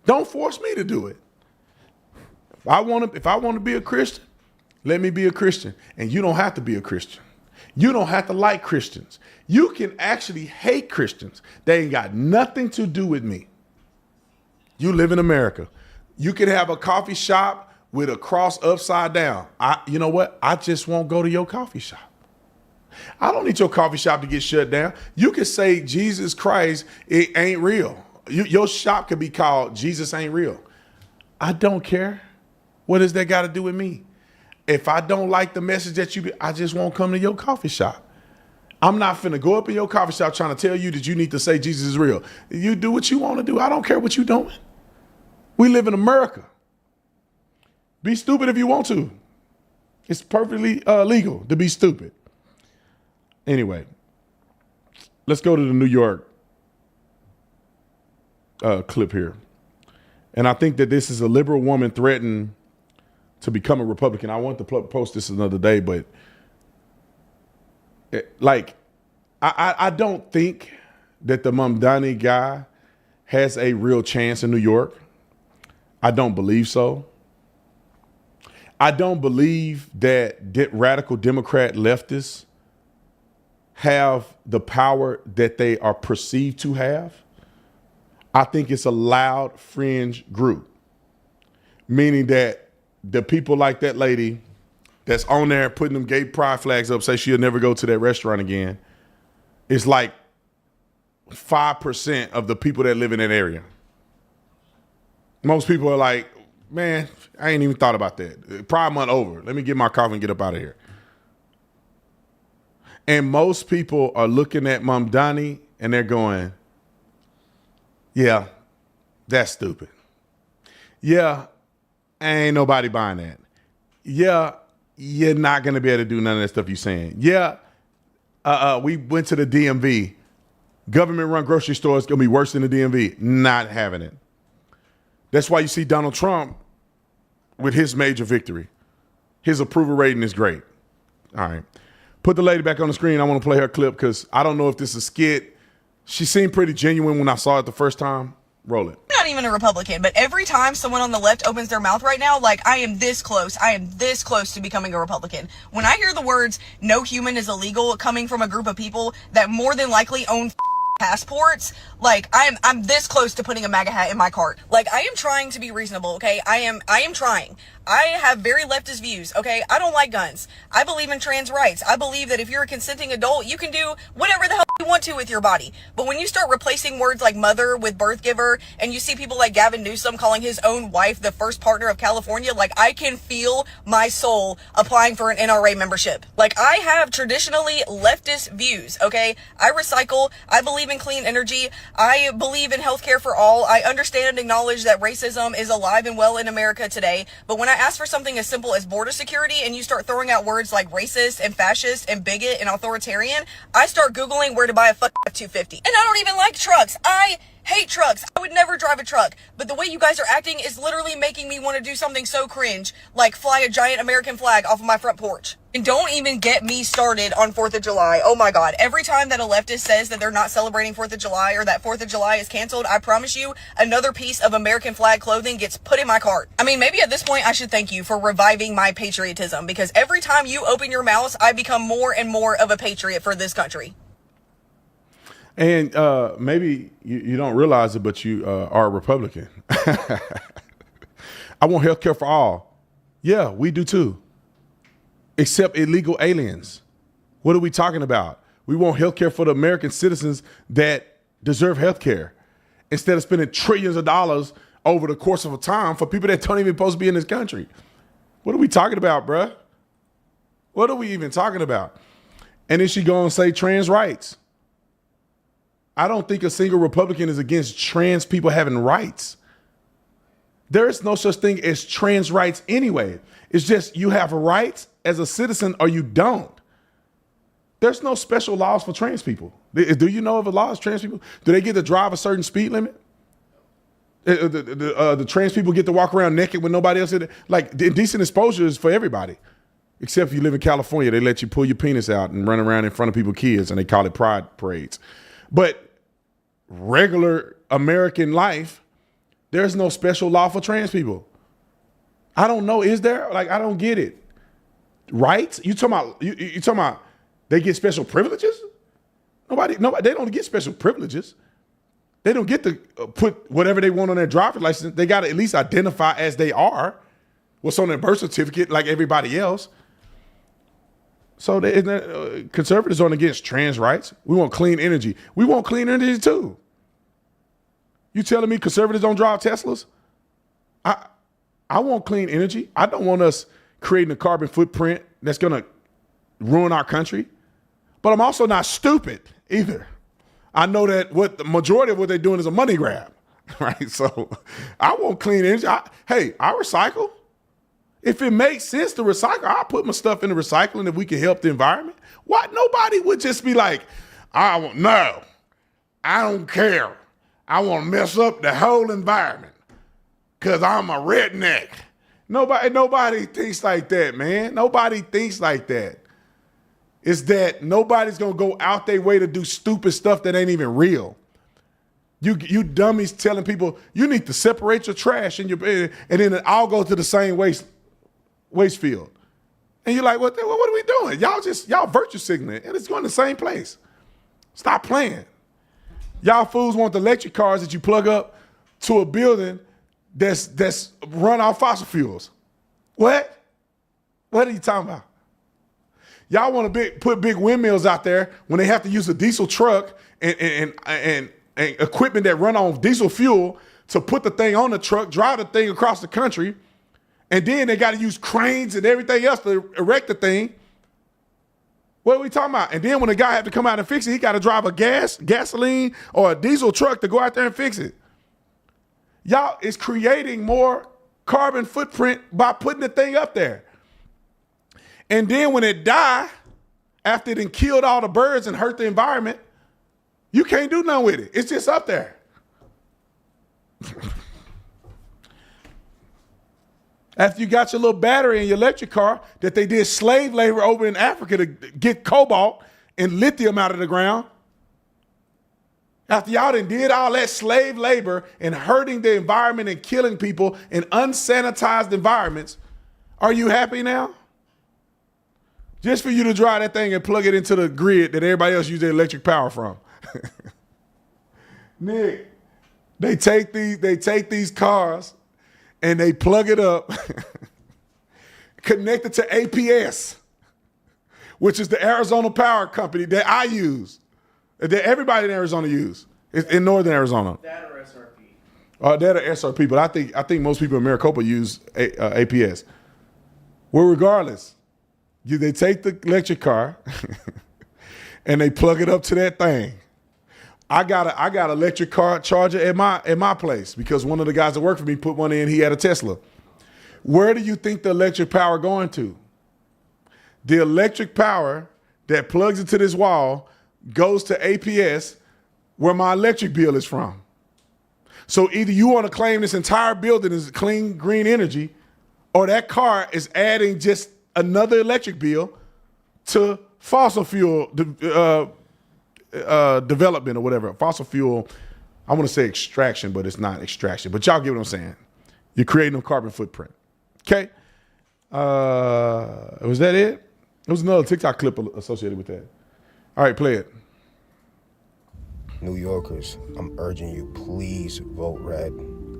Don't force me to do it. If I want to be a Christian, let me be a Christian. And you don't have to be a Christian. You don't have to like Christians. You can actually hate Christians. They ain't got nothing to do with me. You live in America. You can have a coffee shop with a cross upside down. You know what? I just won't go to your coffee shop. I don't need your coffee shop to get shut down. You can say Jesus Christ, it ain't real. Your shop could be called Jesus Ain't Real. I don't care. What does that got to do with me? If I don't like the message that I just won't come to your coffee shop. I'm not finna go up in your coffee shop trying to tell you that you need to say Jesus is real. You do what you want to do. I don't care what you're doing. We live in America. Be stupid if you want to. It's perfectly legal to be stupid. Anyway, let's go to the New York clip here. And I think that this is a liberal woman threatened to become a Republican. I want to post this another day, but I don't think that the Mamdani guy has a real chance in New York. I don't believe so. I don't believe that radical Democrat leftists have the power that they are perceived to have. I think it's a loud fringe group, meaning that the people like that lady that's on there putting them gay pride flags up, say she'll never go to that restaurant again, is like 5% of the people that live in that area. Most people are like, man, I ain't even thought about that. Pride month over. Let me get my coffee and get up out of here. And most people are looking at Mamdani and they're going, yeah, that's stupid. Yeah, ain't nobody buying that. Yeah, you're not going to be able to do none of that stuff you're saying. Yeah, we went to the DMV. Government-run grocery store is going to be worse than the DMV. Not having it. That's why you see Donald Trump with his major victory. His approval rating is great. All right. Put the lady back on the screen. I want to play her clip because I don't know if this is a skit. She seemed pretty genuine when I saw it the first time. Roll it. I'm not even a Republican, but every time someone on the left opens their mouth right now, like, I am this close to becoming a Republican. When I hear the words, no human is illegal, coming from a group of people that more than likely own passports, like, I'm this close to putting a MAGA hat in my cart. Like, I am trying to be reasonable, okay? I am trying. I have very leftist views, okay? I don't like guns. I believe in trans rights. I believe that if you're a consenting adult, you can do whatever the hell you want to with your body. But when you start replacing words like mother with birth giver, and you see people like Gavin Newsom calling his own wife the first partner of California, like, I can feel my soul applying for an NRA membership. Like, I have traditionally leftist views, okay? I recycle. I believe in clean energy. I believe in healthcare for all. I understand and acknowledge that racism is alive and well in America today. But when I ask for something as simple as border security and you start throwing out words like racist and fascist and bigot and authoritarian, I start Googling where to buy a fucking F-250. And I don't even like trucks. I hate trucks. I would never drive a truck. But the way you guys are acting is literally making me want to do something so cringe, like fly a giant American flag off of my front porch. And don't even get me started on 4th of July. Oh my God. Every time that a leftist says that they're not celebrating 4th of July or that 4th of July is canceled, I promise you another piece of American flag clothing gets put in my cart. I mean, maybe at this point I should thank you for reviving my patriotism, because every time you open your mouth, I become more and more of a patriot for this country. And maybe you don't realize it, but you are a Republican. I want health care for all. Yeah, we do too. Except illegal aliens. What are we talking about? We want health care for the American citizens that deserve health care, instead of spending trillions of dollars over the course of a time for people that don't even supposed to be in this country. What are we talking about, bruh? What are we even talking about? And then she go and say trans rights. I don't think a single Republican is against trans people having rights. There is no such thing as trans rights anyway. It's just you have rights as a citizen or you don't. There's no special laws for trans people. Do you know of a law for trans people? Do they get to drive a certain speed limit? The trans people get to walk around naked when nobody else is. Like, indecent exposure is for everybody. Except if you live in California, they let you pull your penis out and run around in front of people's kids, and they call it pride parades. But regular American life, there's no special law for trans people. I don't know. Is there? Like, I don't get it. Rights? You talking about they get special privileges? Nobody, they don't get special privileges. They don't get to put whatever they want on their driver's license. They got to at least identify as they are. What's on their birth certificate, like everybody else. So conservatives aren't against trans rights. We want clean energy. We want clean energy too. You telling me conservatives don't drive Teslas? I want clean energy. I don't want us creating a carbon footprint that's going to ruin our country. But I'm also not stupid either. I know that what the majority of what they're doing is a money grab, right? So I want clean energy. I recycle. If it makes sense to recycle, I'll put my stuff in the recycling if we can help the environment. Why? Nobody would just be like, I don't care. I want to mess up the whole environment because I'm a redneck. Nobody thinks like that, man. Nobody thinks like that. It's that nobody's going to go out their way to do stupid stuff that ain't even real. You dummies telling people you need to separate your trash and then I'll go to the same waste field. And you're like, what are we doing? Y'all virtue signaling and it's going to the same place. Stop playing. Y'all fools want the electric cars that you plug up to a building that's run off fossil fuels. What? What are you talking about? Y'all want to put big windmills out there when they have to use a diesel truck and equipment that run on diesel fuel to put the thing on the truck, drive the thing across the country, and then they got to use cranes and everything else to erect the thing. What are we talking about? And then when the guy have to come out and fix it, he got to drive a gasoline or a diesel truck to go out there and fix it. Y'all is creating more carbon footprint by putting the thing up there. And then when it die, after it done killed all the birds and hurt the environment, you can't do nothing with it. It's just up there. After you got your little battery in your electric car that they did slave labor over in Africa to get cobalt and lithium out of the ground, after y'all done did all that slave labor and hurting the environment and killing people in unsanitized environments, are you happy now? Just for you to drive that thing and plug it into the grid that everybody else uses their electric power from. Nick, they take these cars and they plug it up, connect it to APS, which is the Arizona Power Company that I use, that everybody in Arizona use. It's in northern Arizona. That or SRP. That or SRP, but I think most people in Maricopa use APS. Well, regardless, they take the electric car and they plug it up to that thing. I got an electric car charger at my place because one of the guys that worked for me put one in. He had a Tesla. Where do you think the electric power going to? The electric power that plugs into this wall goes to APS, where my electric bill is from. So either you want to claim this entire building is clean green energy, or that car is adding just another electric bill to fossil fuel development or whatever. Fossil fuel, I want to say extraction, but it's not extraction. But y'all get what I'm saying. You're creating a carbon footprint. Okay? Was that it? There was another TikTok clip associated with that. All right, play it. New Yorkers, I'm urging you, please vote red.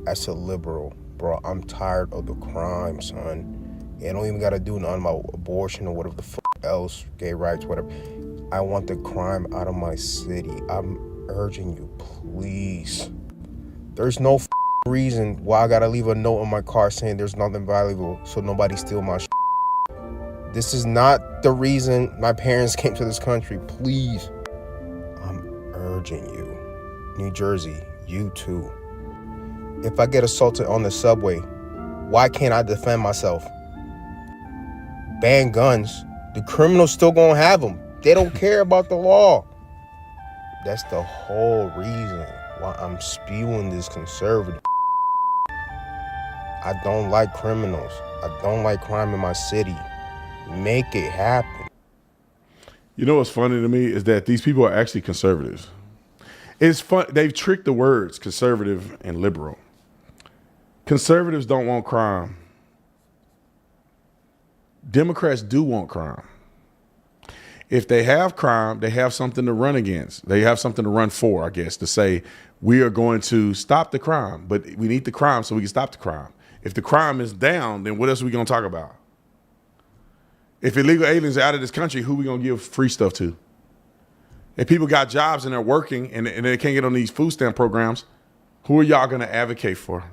As a liberal, bro, I'm tired of the crime, son. You don't even got to do nothing about abortion or whatever the fuck else, gay rights, whatever. I want the crime out of my city. I'm urging you, please. There's no reason why I got to leave a note on my car saying there's nothing valuable so nobody steal my shit. This is not the reason my parents came to this country. Please, I'm urging you. New Jersey, you too. If I get assaulted on the subway, why can't I defend myself? Ban guns. The criminals still gonna have them. They don't care about the law. That's the whole reason why I'm spewing this conservative. I don't like criminals. I don't like crime in my city. Make it happen. You know what's funny to me is that these people are actually conservatives. It's fun. They've tricked the words conservative and liberal. Conservatives don't want crime. Democrats do want crime. If they have crime, they have something to run against. They have something to run for, I guess, to say we are going to stop the crime, but we need the crime so we can stop the crime. If the crime is down, then what else are we going to talk about? If illegal aliens are out of this country, who are we going to give free stuff to? If people got jobs and they're working and they can't get on these food stamp programs, who are y'all going to advocate for?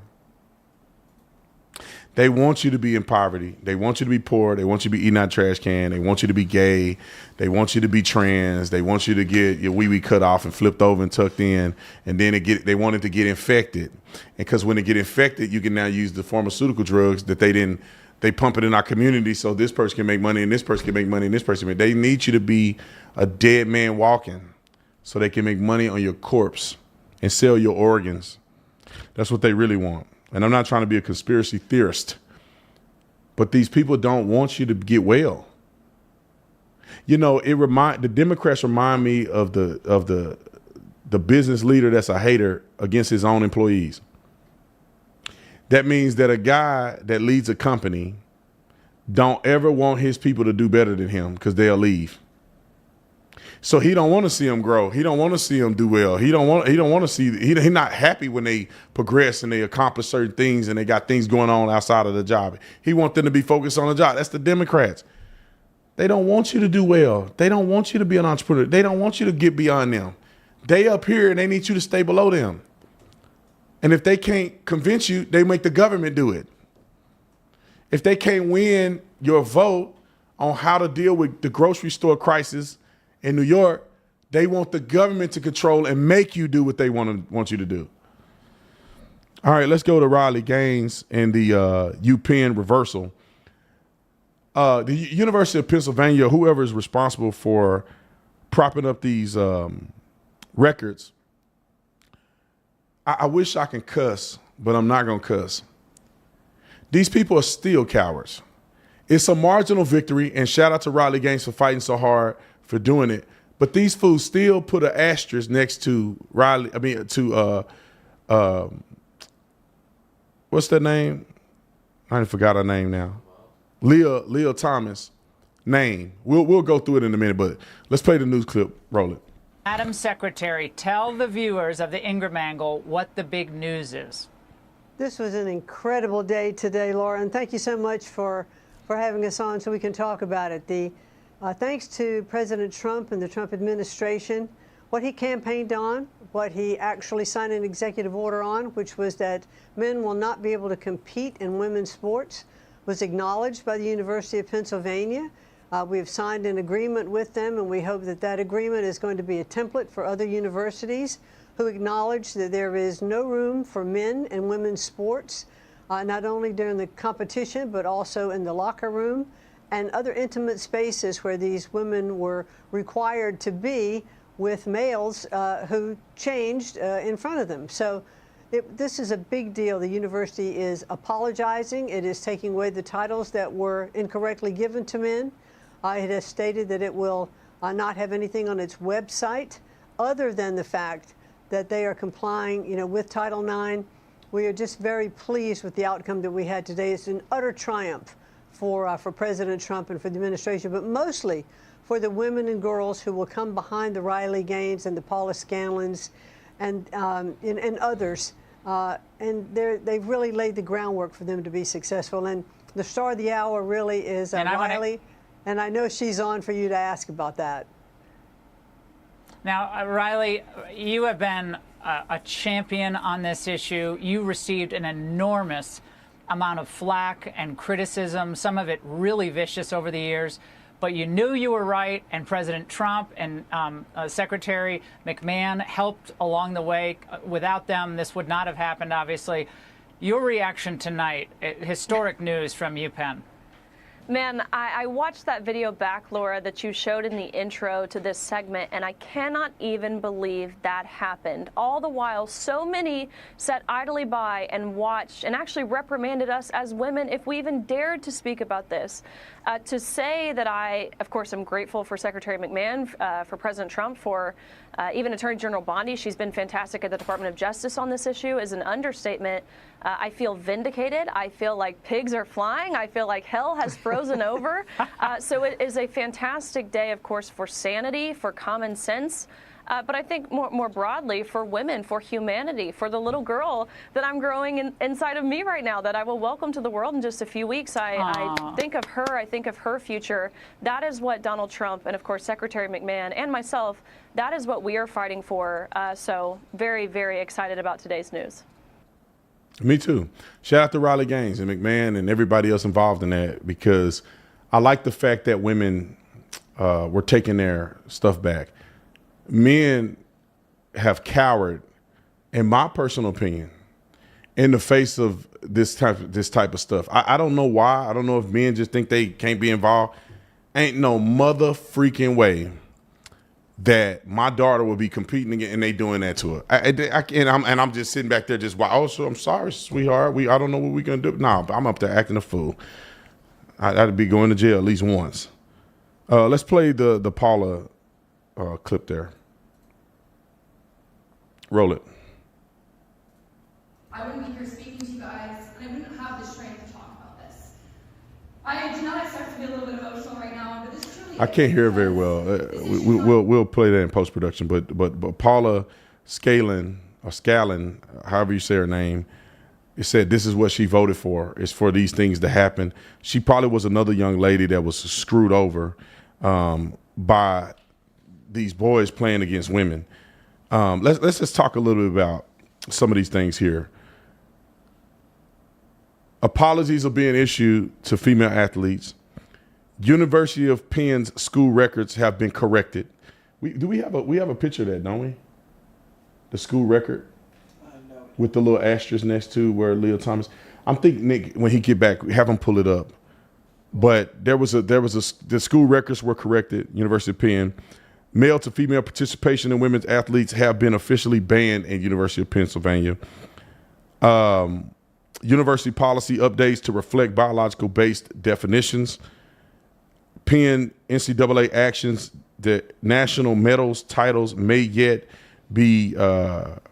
They want you to be in poverty. They want you to be poor. They want you to be eating out of trash can. They want you to be gay. They want you to be trans. They want you to get your wee-wee cut off and flipped over and tucked in. And then they want it to get infected. And because when they get infected, you can now use the pharmaceutical drugs that they pump it in our community so this person can make money and this person can make money and this person can make. They need you to be a dead man walking so they can make money on your corpse and sell your organs. That's what they really want. And I'm not trying to be a conspiracy theorist, but these people don't want you to get well. You know, the Democrats remind me of the business leader that's a hater against his own employees. That means that a guy that leads a company don't ever want his people to do better than him because they'll leave. So he don't want to see them grow. He don't want to see them do well. He don't want to see. He's not happy when they progress and they accomplish certain things and they got things going on outside of the job. He wants them to be focused on the job. That's the Democrats. They don't want you to do well. They don't want you to be an entrepreneur. They don't want you to get beyond them. They up here and they need you to stay below them. And if they can't convince you, they make the government do it. If they can't win your vote on how to deal with the grocery store crisis in New York, they want the government to control and make you do what they want you to do. All right, let's go to Riley Gaines and the UPenn reversal. The University of Pennsylvania, whoever is responsible for propping up these records, I wish I can cuss, but I'm not going to cuss. These people are still cowards. It's a marginal victory, and shout out to Riley Gaines for fighting so hard for doing it. But these fools still put an asterisk next to what's that name? I forgot her name now. Leah Thomas' name. We'll go through it in a minute, but let's play the news clip. Roll it. Madam Secretary, tell the viewers of the Ingram Angle what the big news is. This was an incredible day today, Laura, and thank you so much for having us on so we can talk about it. Thanks to President Trump and the Trump administration, what he campaigned on, what he actually signed an executive order on, which was that men will not be able to compete in women's sports, was acknowledged by the University of Pennsylvania. We have signed an agreement with them, and we hope that that agreement is going to be a template for other universities who acknowledge that there is no room for men in women's sports, not only during the competition, but also in the locker room and other intimate spaces where these women were required to be with males who changed in front of them. So this is a big deal. The university is apologizing. It is taking away the titles that were incorrectly given to men. It has stated that it will not have anything on its website other than the fact that they are complying, with Title IX. We are just very pleased with the outcome that we had today. It's an utter triumph for President Trump and for the administration, but mostly for the women and girls who will come behind the Riley Gaines and the Paula Scanlons and others. And they've really laid the groundwork for them to be successful. And the star of the hour really is Riley. And I know she's on for you to ask about that. Now, Riley, you have been a champion on this issue. You received an enormous amount of flack and criticism, some of it really vicious over the years. But you knew you were right, and President Trump and Secretary McMahon helped along the way. Without them, this would not have happened, obviously. Your reaction tonight, historic news from UPenn. Man, I watched that video back, Laura, that you showed in the intro to this segment, and I cannot even believe that happened. All the while, so many sat idly by and watched and actually reprimanded us as women if we even dared to speak about this. To say that I, of course, am grateful for Secretary McMahon, for President Trump, for even Attorney General Bondi. She's been fantastic at the Department of Justice on this issue is an understatement. I feel vindicated. I feel like pigs are flying. I feel like hell has frozen over. So it is a fantastic day, of course, for sanity, for common sense. But I think more broadly for women, for humanity, for the little girl that I'm growing inside of me right now that I will welcome to the world in just a few weeks. I think of her. I think of her future. That is what Donald Trump and, of course, Secretary McMahon and myself, that is what we are fighting for. So very, very excited about today's news. Me too. Shout out to Riley Gaines and McMahon and everybody else involved in that, because I like the fact that women were taking their stuff back. Men have cowered, in my personal opinion, in the face of this type of stuff. I don't know why. I don't know if men just think they can't be involved. Ain't no mother freaking way that my daughter will be competing again and they doing that to her. I'm just sitting back there just, wow, so I'm sorry, sweetheart. I don't know what we're going to do. No, I'm up there acting a fool. I'd be going to jail at least once. Let's play the Paula clip there. Roll it. I wouldn't be here speaking to you guys, and I wouldn't have the strength to talk about this. I do not expect to be a little bit emotional right now, but this truly I can't hear very well. We'll play that in post production. But Paula Scallon, however you say her name, it said this is what she voted for. It's for these things to happen. She probably was another young lady that was screwed over by these boys playing against women. Let's just talk a little bit about some of these things here. Apologies are being issued to female athletes. University of Penn's school records have been corrected. We have a picture of that, don't we? The school record with the little asterisk next to where Leo Thomas. I'm thinking, Nick, when he get back, have him pull it up. But the school records were corrected. University of Penn. Male to female participation in women's athletes have been officially banned in University of Pennsylvania. University policy updates to reflect biological-based definitions. Penn NCAA actions, the national medals titles may yet be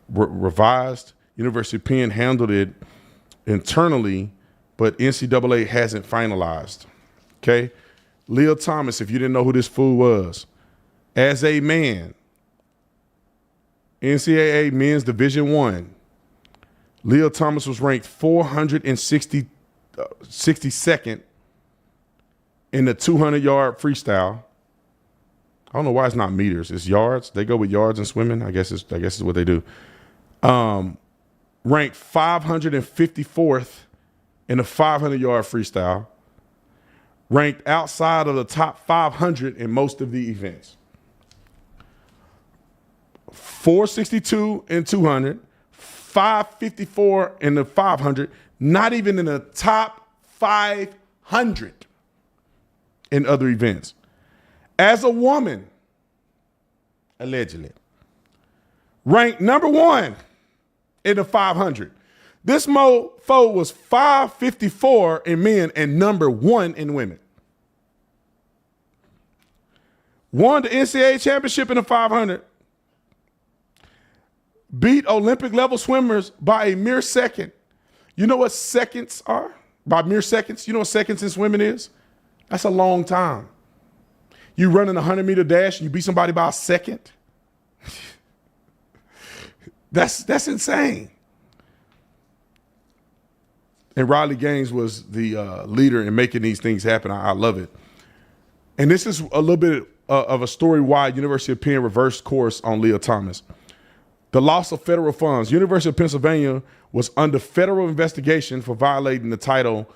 revised. University of Penn handled it internally, but NCAA hasn't finalized. Okay? Leo Thomas, if you didn't know who this fool was, as a man, NCAA Men's Division I, Leo Thomas was ranked 462nd in the 200-yard freestyle. I don't know why it's not meters. It's yards. They go with yards in swimming. I guess it's what they do. Ranked 554th in the 500-yard freestyle. Ranked outside of the top 500 in most of the events. 462 in 200, 554 in the 500, not even in the top 500 in other events. As a woman, allegedly, ranked number 1 in the 500. This mofo was 554 in men and number 1 in women. Won the NCAA championship in the 500. Beat Olympic level swimmers by a mere second. You know what seconds are? By mere seconds. You know what seconds in swimming is? That's a long time. You running a 100-meter dash and you beat somebody by a second. That's insane. And Riley Gaines was the leader in making these things happen. I love it. And this is a little bit of a story why University of Penn reversed course on Leo Thomas. The loss of federal funds. University of Pennsylvania was under federal investigation for violating the Title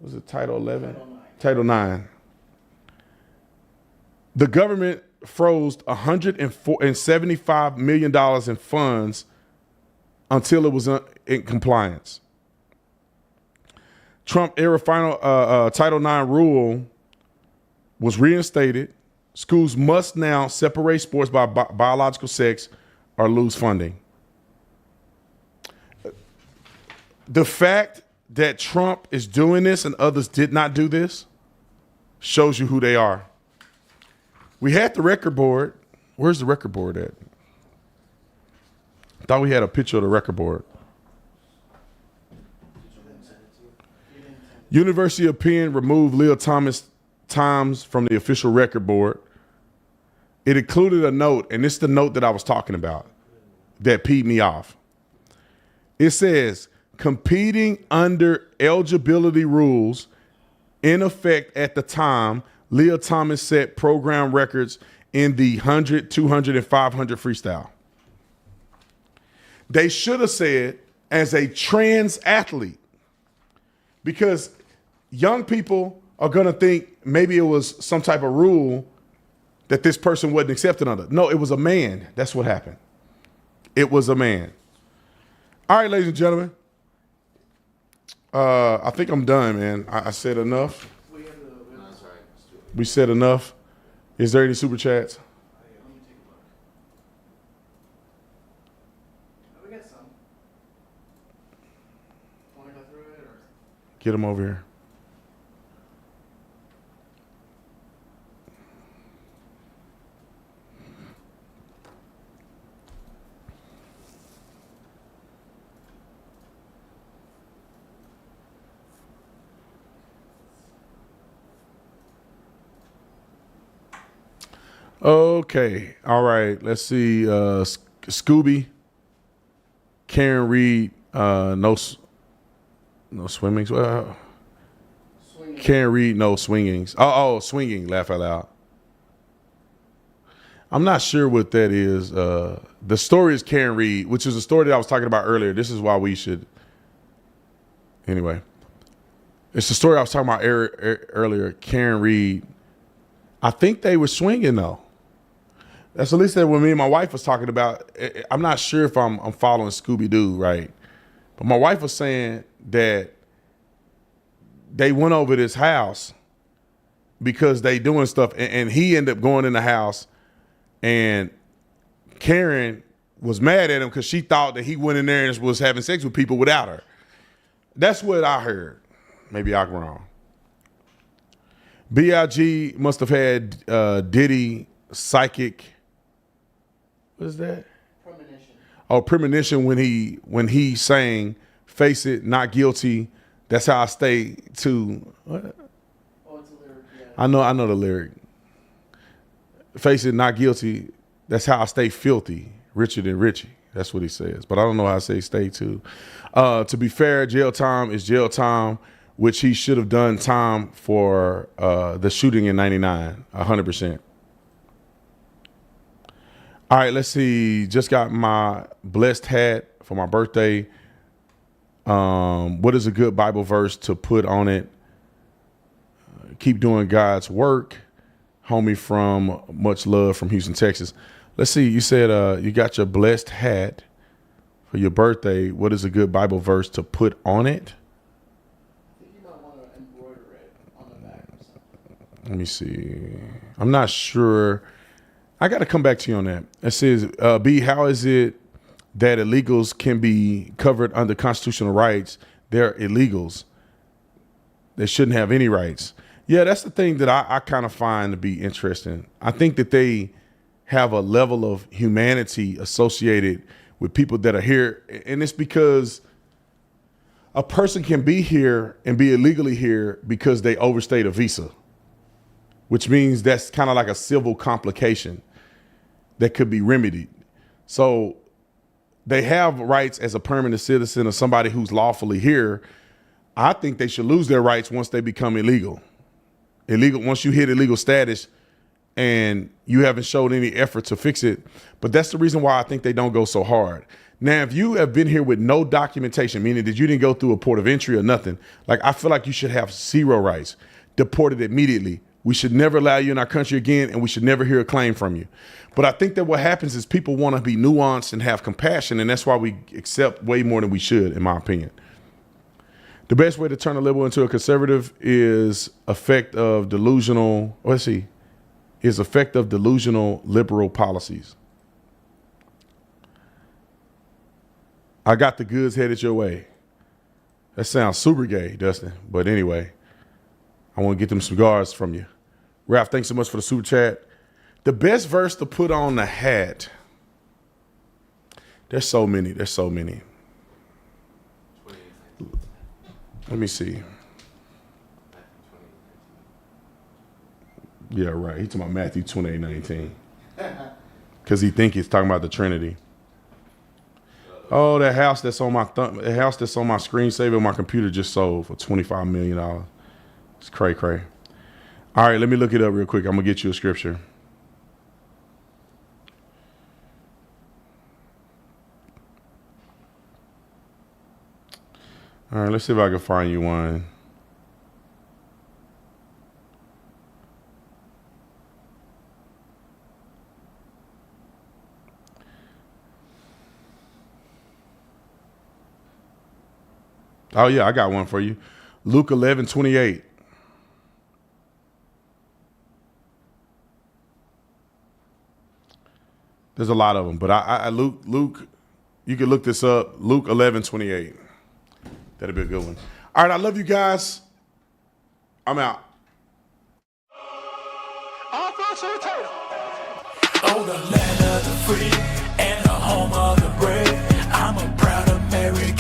11? Title 9. The government froze $175 million in funds until it was in compliance. Trump-era final Title 9 rule was reinstated. Schools must now separate sports by biological sex or lose funding. The fact that Trump is doing this and others did not do this shows you who they are. We had the record board. Where's the record board at? I thought we had a picture of the record board. University of Penn removed Leah Thomas times from the official record board. It included a note, and this is the note that I was talking about that peed me off. It says, competing under eligibility rules in effect at the time, Leah Thomas set program records in the 100, 200, and 500 freestyle. They should have said as a trans athlete, because young people are going to think maybe it was some type of rule that this person wasn't accepted under. No, it was a man. That's what happened. It was a man. All right, ladies and gentlemen. I think I'm done, man. I said enough. We said enough. Is there any super chats? We got some. Want to go through it or? Get them over here. Okay. All right. Let's see. Scooby. Karen Reed. No swimmings. Well, Karen Reed. No swingings. Oh, swinging. Laugh out loud. I'm not sure what that is. The story is Karen Reed, which is a story that I was talking about earlier. This is why we should. Anyway, it's the story I was talking about earlier. Karen Reed. I think they were swinging though. That's at least that when me and my wife was talking about. I'm not sure if I'm following Scooby-Doo right, but my wife was saying that they went over this house because they doing stuff, and he ended up going in the house, and Karen was mad at him because she thought that he went in there and was having sex with people without her. That's what I heard. Maybe I'm wrong. B.I.G. must have had Diddy psychic. What is that? Premonition. Oh, premonition when he sang "Face It, Not Guilty." That's how I stay to. What? Oh, it's a lyric. Yeah. I know the lyric. Face it, not guilty. That's how I stay filthy, richer than Richie. That's what he says. But I don't know how I say stay to. To be fair, jail time is jail time, which he should have done time for the shooting in 99, 100%. All right, let's see. Just got my blessed hat for my birthday. What is a good Bible verse to put on it? Keep doing God's work. Homie from Much Love from Houston, Texas. Let's see. You said you got your blessed hat for your birthday. What is a good Bible verse to put on it? Let me see. I'm not sure. I got to come back to you on that. It says, B, how is it that illegals can be covered under constitutional rights? They're illegals. They shouldn't have any rights. Yeah, that's the thing that I kind of find to be interesting. I think that they have a level of humanity associated with people that are here. And it's because a person can be here and be illegally here because they overstayed a visa, which means that's kind of like a civil complication that could be remedied. So they have rights as a permanent citizen or somebody who's lawfully here. I think they should lose their rights once they become illegal. Once you hit illegal status and you haven't showed any effort to fix it. But that's the reason why I think they don't go so hard. Now, if you have been here with no documentation, meaning that you didn't go through a port of entry or nothing, like I feel like you should have zero rights, deported immediately. We should never allow you in our country again, and we should never hear a claim from you. But I think that what happens is people want to be nuanced and have compassion, and that's why we accept way more than we should, in my opinion. The best way to turn a liberal into a conservative is effect of delusional liberal policies. I got the goods headed your way. That sounds super gay, Dustin. But anyway, I want to get them cigars from you. Ralph, thanks so much for the super chat. The best verse to put on the hat. There's so many. There's so many. Let me see. Yeah, right. He's talking about Matthew 28:19. Because he think he's talking about the Trinity. Oh, that house that's on my screensaver on my computer just sold for $25 million. It's cray. All right, let me look it up real quick. I'm gonna get you a scripture. All right, let's see if I can find you one. Oh, yeah, I got one for you. Luke 11:28. There's a lot of them, but Luke, you can look this up. Luke 11:28. That'll be a good one. All right, I love you guys. I'm out. Oh, the land of the free and the home of the brave. I'm a proud American.